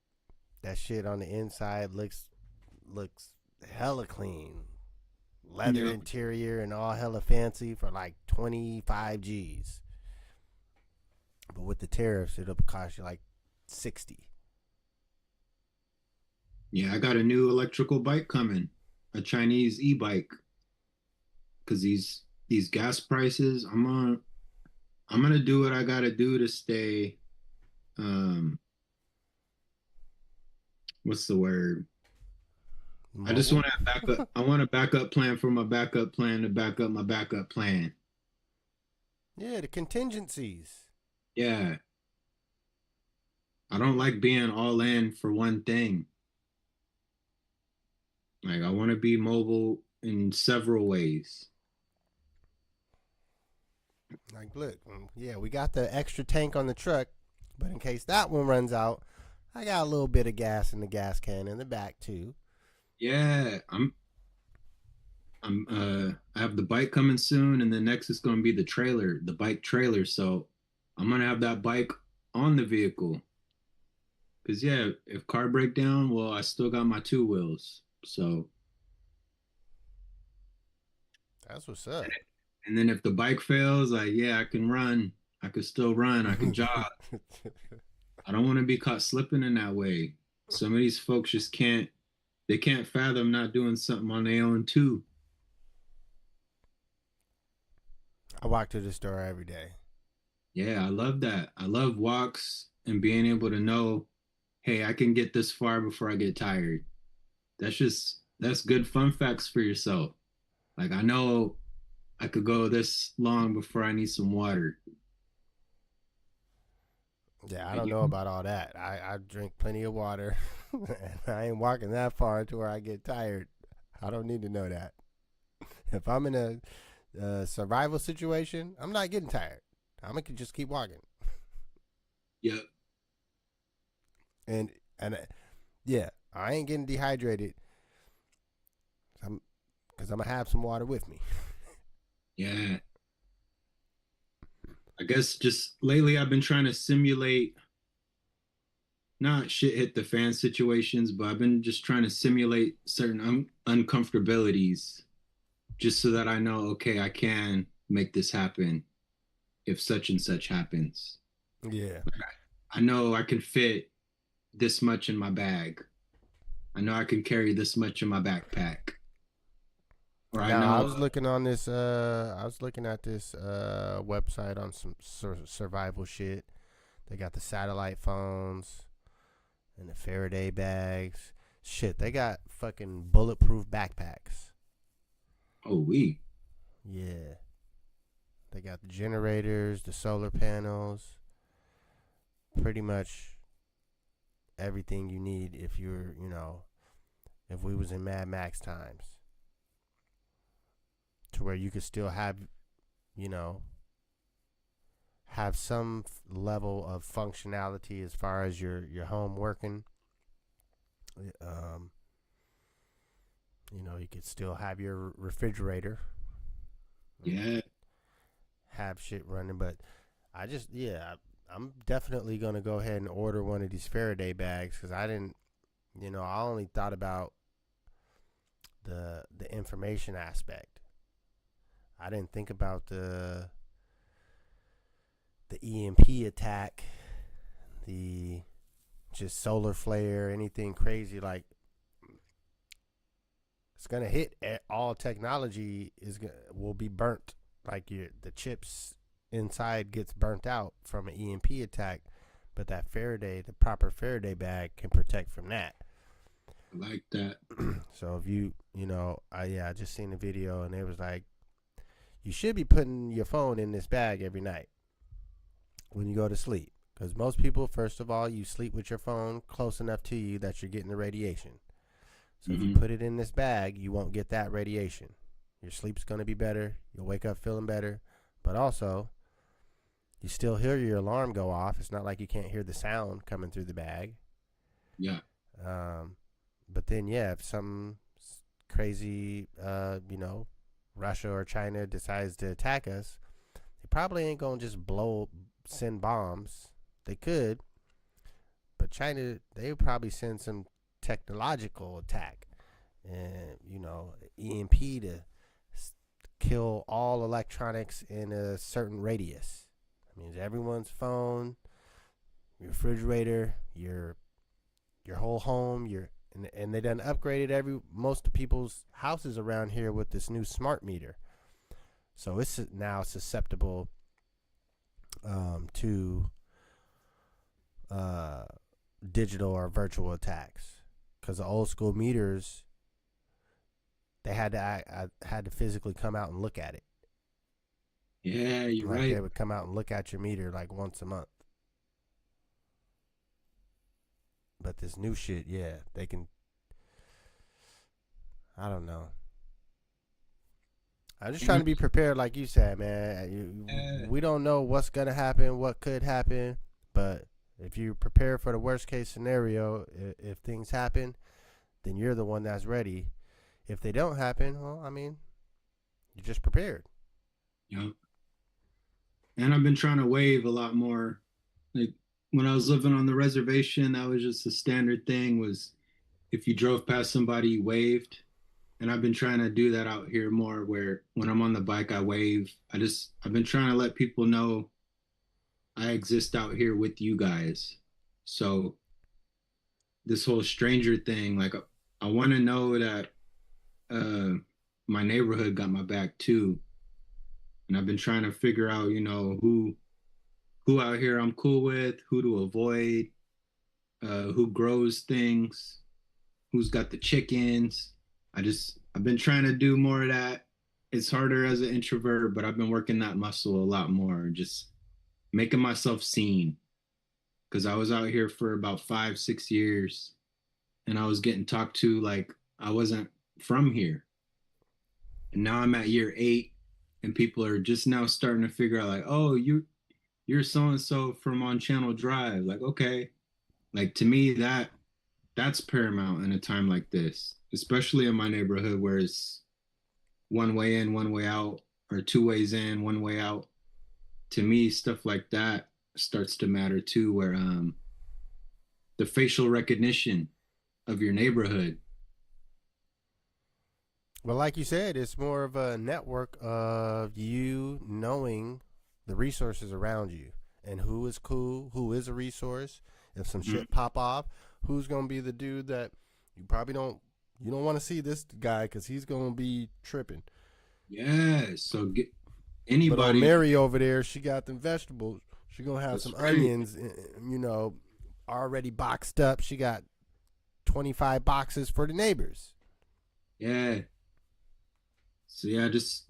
shit on the inside looks hella clean, leather interior and all hella fancy for like 25 G's. But with the tariffs, it'll cost you like 60. Yeah, I got a new electrical bike coming, a Chinese e-bike. Cause these gas prices, I'm gonna do what I gotta do to stay what's the word? I just Mobile? want to backup. I want a backup plan for my backup plan to back up my backup plan. Yeah, the contingencies. Yeah. I don't like being all in for one thing. Like I want to be mobile in several ways. Like, look, yeah, we got the extra tank on the truck, but in case that one runs out, I got a little bit of gas in the gas can in the back too. Yeah, I have the bike coming soon, and then next is going to be the bike trailer. So I'm gonna have that bike on the vehicle. Cause yeah, if car breakdown, well, I still got my two wheels. So That's what's up. and then if the bike fails, like yeah, I can run. I could still run. I can jog. I don't want to be caught slipping in that way. Some of these folks just can't. They can't fathom not doing something on their own too. I walk to the store every day. Yeah, I love that. I love walks and being able to know, hey, I can get this far before I get tired. That's good fun facts for yourself. Like I know I could go this long before I need some water. Yeah, I don't know about all that. I drink plenty of water, and I ain't walking that far to where I get tired. I don't need to know that. If I'm in a survival situation, I'm not getting tired. I'm gonna just keep walking. Yep. And yeah, I ain't getting dehydrated. Because I'm gonna have some water with me. Yeah. I guess just lately I've been trying to simulate not shit hit the fan situations, but I've been just trying to simulate certain uncomfortabilities just so that I know, okay, I can make this happen if such and such happens. Yeah. I know I can fit this much in my bag. I know I can carry this much in my backpack. Or I know I was looking on this. I was looking at this website on some survival shit. They got the satellite phones and the Faraday bags. Shit, they got fucking bulletproof backpacks. Oh, we. Yeah. They got the generators, the solar panels, pretty much everything you need if you're, if we was in Mad Max times. To where you could still have, have some level of functionality as far as your home working. You could still have your refrigerator. Yeah. Have shit running, but I'm definitely gonna go ahead and order one of these Faraday bags because I didn't, I only thought about the information aspect. I didn't think about the EMP attack, the just solar flare, anything crazy. Like it's gonna hit. All technology will be burnt. Like the chips inside gets burnt out from an EMP attack, but that the proper Faraday bag can protect from that. I like that. So if I just seen the video and it was like, you should be putting your phone in this bag every night when you go to sleep. Because most people, first of all, you sleep with your phone close enough to you that you're getting the radiation. So if you put it in this bag, you won't get that radiation. Your sleep's going to be better. You'll wake up feeling better. But also, you still hear your alarm go off. It's not like you can't hear the sound coming through the bag. Yeah. But then, if some crazy, Russia or China decides to attack us, they probably ain't going to just send bombs. They could, but China, they would probably send some technological attack and, EMP to kill all electronics in a certain radius. That means everyone's phone, your refrigerator, your whole home, and they done upgraded most of people's houses around here with this new smart meter. So it's now susceptible to digital or virtual attacks. because the old school meters, they had to I had to physically come out and look at it. Yeah, you're Like right. they would come out and look at your meter like once a month. But this new shit, yeah, they can. I don't know. I'm just trying to be prepared, like you said, man. We don't know what's gonna happen, what could happen, but if you prepare for the worst case scenario, if things happen, then you're the one that's ready. If they don't happen, well, I mean, you're just prepared. Yeah. And I've been trying to wave a lot more. Like when I was living on the reservation, that was just a standard thing, was if you drove past somebody, you waved. And I've been trying to do that out here more, where when I'm on the bike, I wave. I've been trying to let people know I exist out here with you guys. So this whole stranger thing, like I want to know that my neighborhood got my back too. And I've been trying to figure out, who out here I'm cool with, who to avoid, who grows things, who's got the chickens. I've been trying to do more of that. It's harder as an introvert, but I've been working that muscle a lot more, just making myself seen. Because I was out here for about 5-6 years, and I was getting talked to like I wasn't from here. And now I'm at year 8, and people are just now starting to figure out like, oh, you're so and so from on Channel Drive. Like, okay, like to me that's paramount in a time like this, especially in my neighborhood where it's one way in, one way out, or 2 ways in, 1 way out. To me, stuff like that starts to matter too, where the facial recognition of your neighborhood. Well, like you said, it's more of a network of you knowing the resources around you and who is cool, who is a resource. If some shit pop off, who's gonna be the dude that you probably don't want to see this guy because he's gonna be tripping. Yeah, so get anybody. But Mary over there, she got them vegetables. She gonna have some right. onions, already boxed up. She got 25 boxes for the neighbors. Yeah. So yeah, just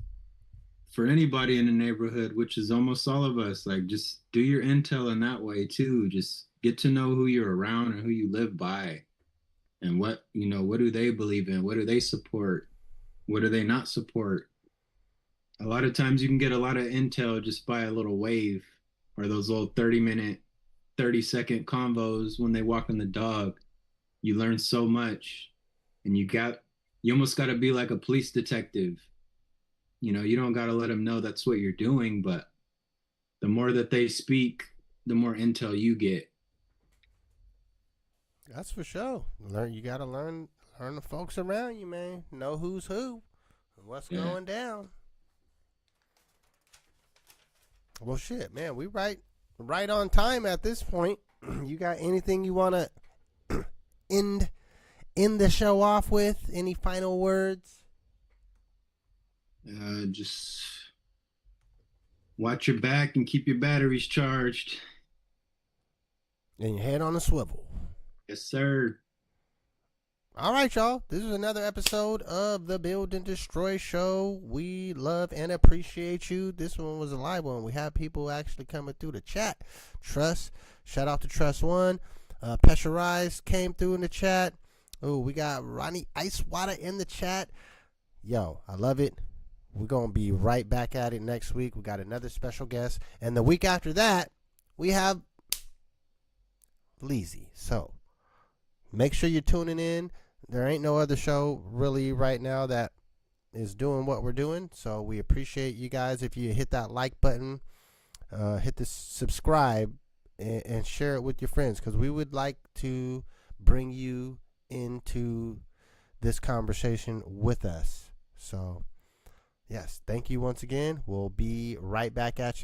for anybody in the neighborhood, which is almost all of us, like just do your intel in that way too. Just get to know who you're around and who you live by, and what do they believe in? What do they support? What do they not support? A lot of times you can get a lot of intel just by a little wave, or those little 30-minute, 30-second convos when they walking the dog. You learn so much, and you almost got to be like a police detective. You don't got to let them know that's what you're doing, but the more that they speak, the more intel you get. That's for sure. You got to learn the folks around you, man. Know who's who and what's going down. Well, shit, man, we right on time at this point. You got anything you want to end the show off with? Any final words? Just watch your back and keep your batteries charged. And your head on a swivel. Yes, sir. All right, y'all. This is another episode of the Build and Destroy Show. We love and appreciate you. This one was a live one. We had people actually coming through the chat. Trust. Shout out to Trust One. Pesha Rise came through in the chat. Oh, we got Ronnie Icewater in the chat. Yo, I love it. We're going to be right back at it next week. We got another special guest. And the week after that, we have Leezy. So make sure you're tuning in. There ain't no other show really right now that is doing what we're doing. So we appreciate you guys. If you hit that like button, hit the subscribe, and share it with your friends, because we would like to bring you into this conversation with us. So yes, thank you once again. We'll be right back at you.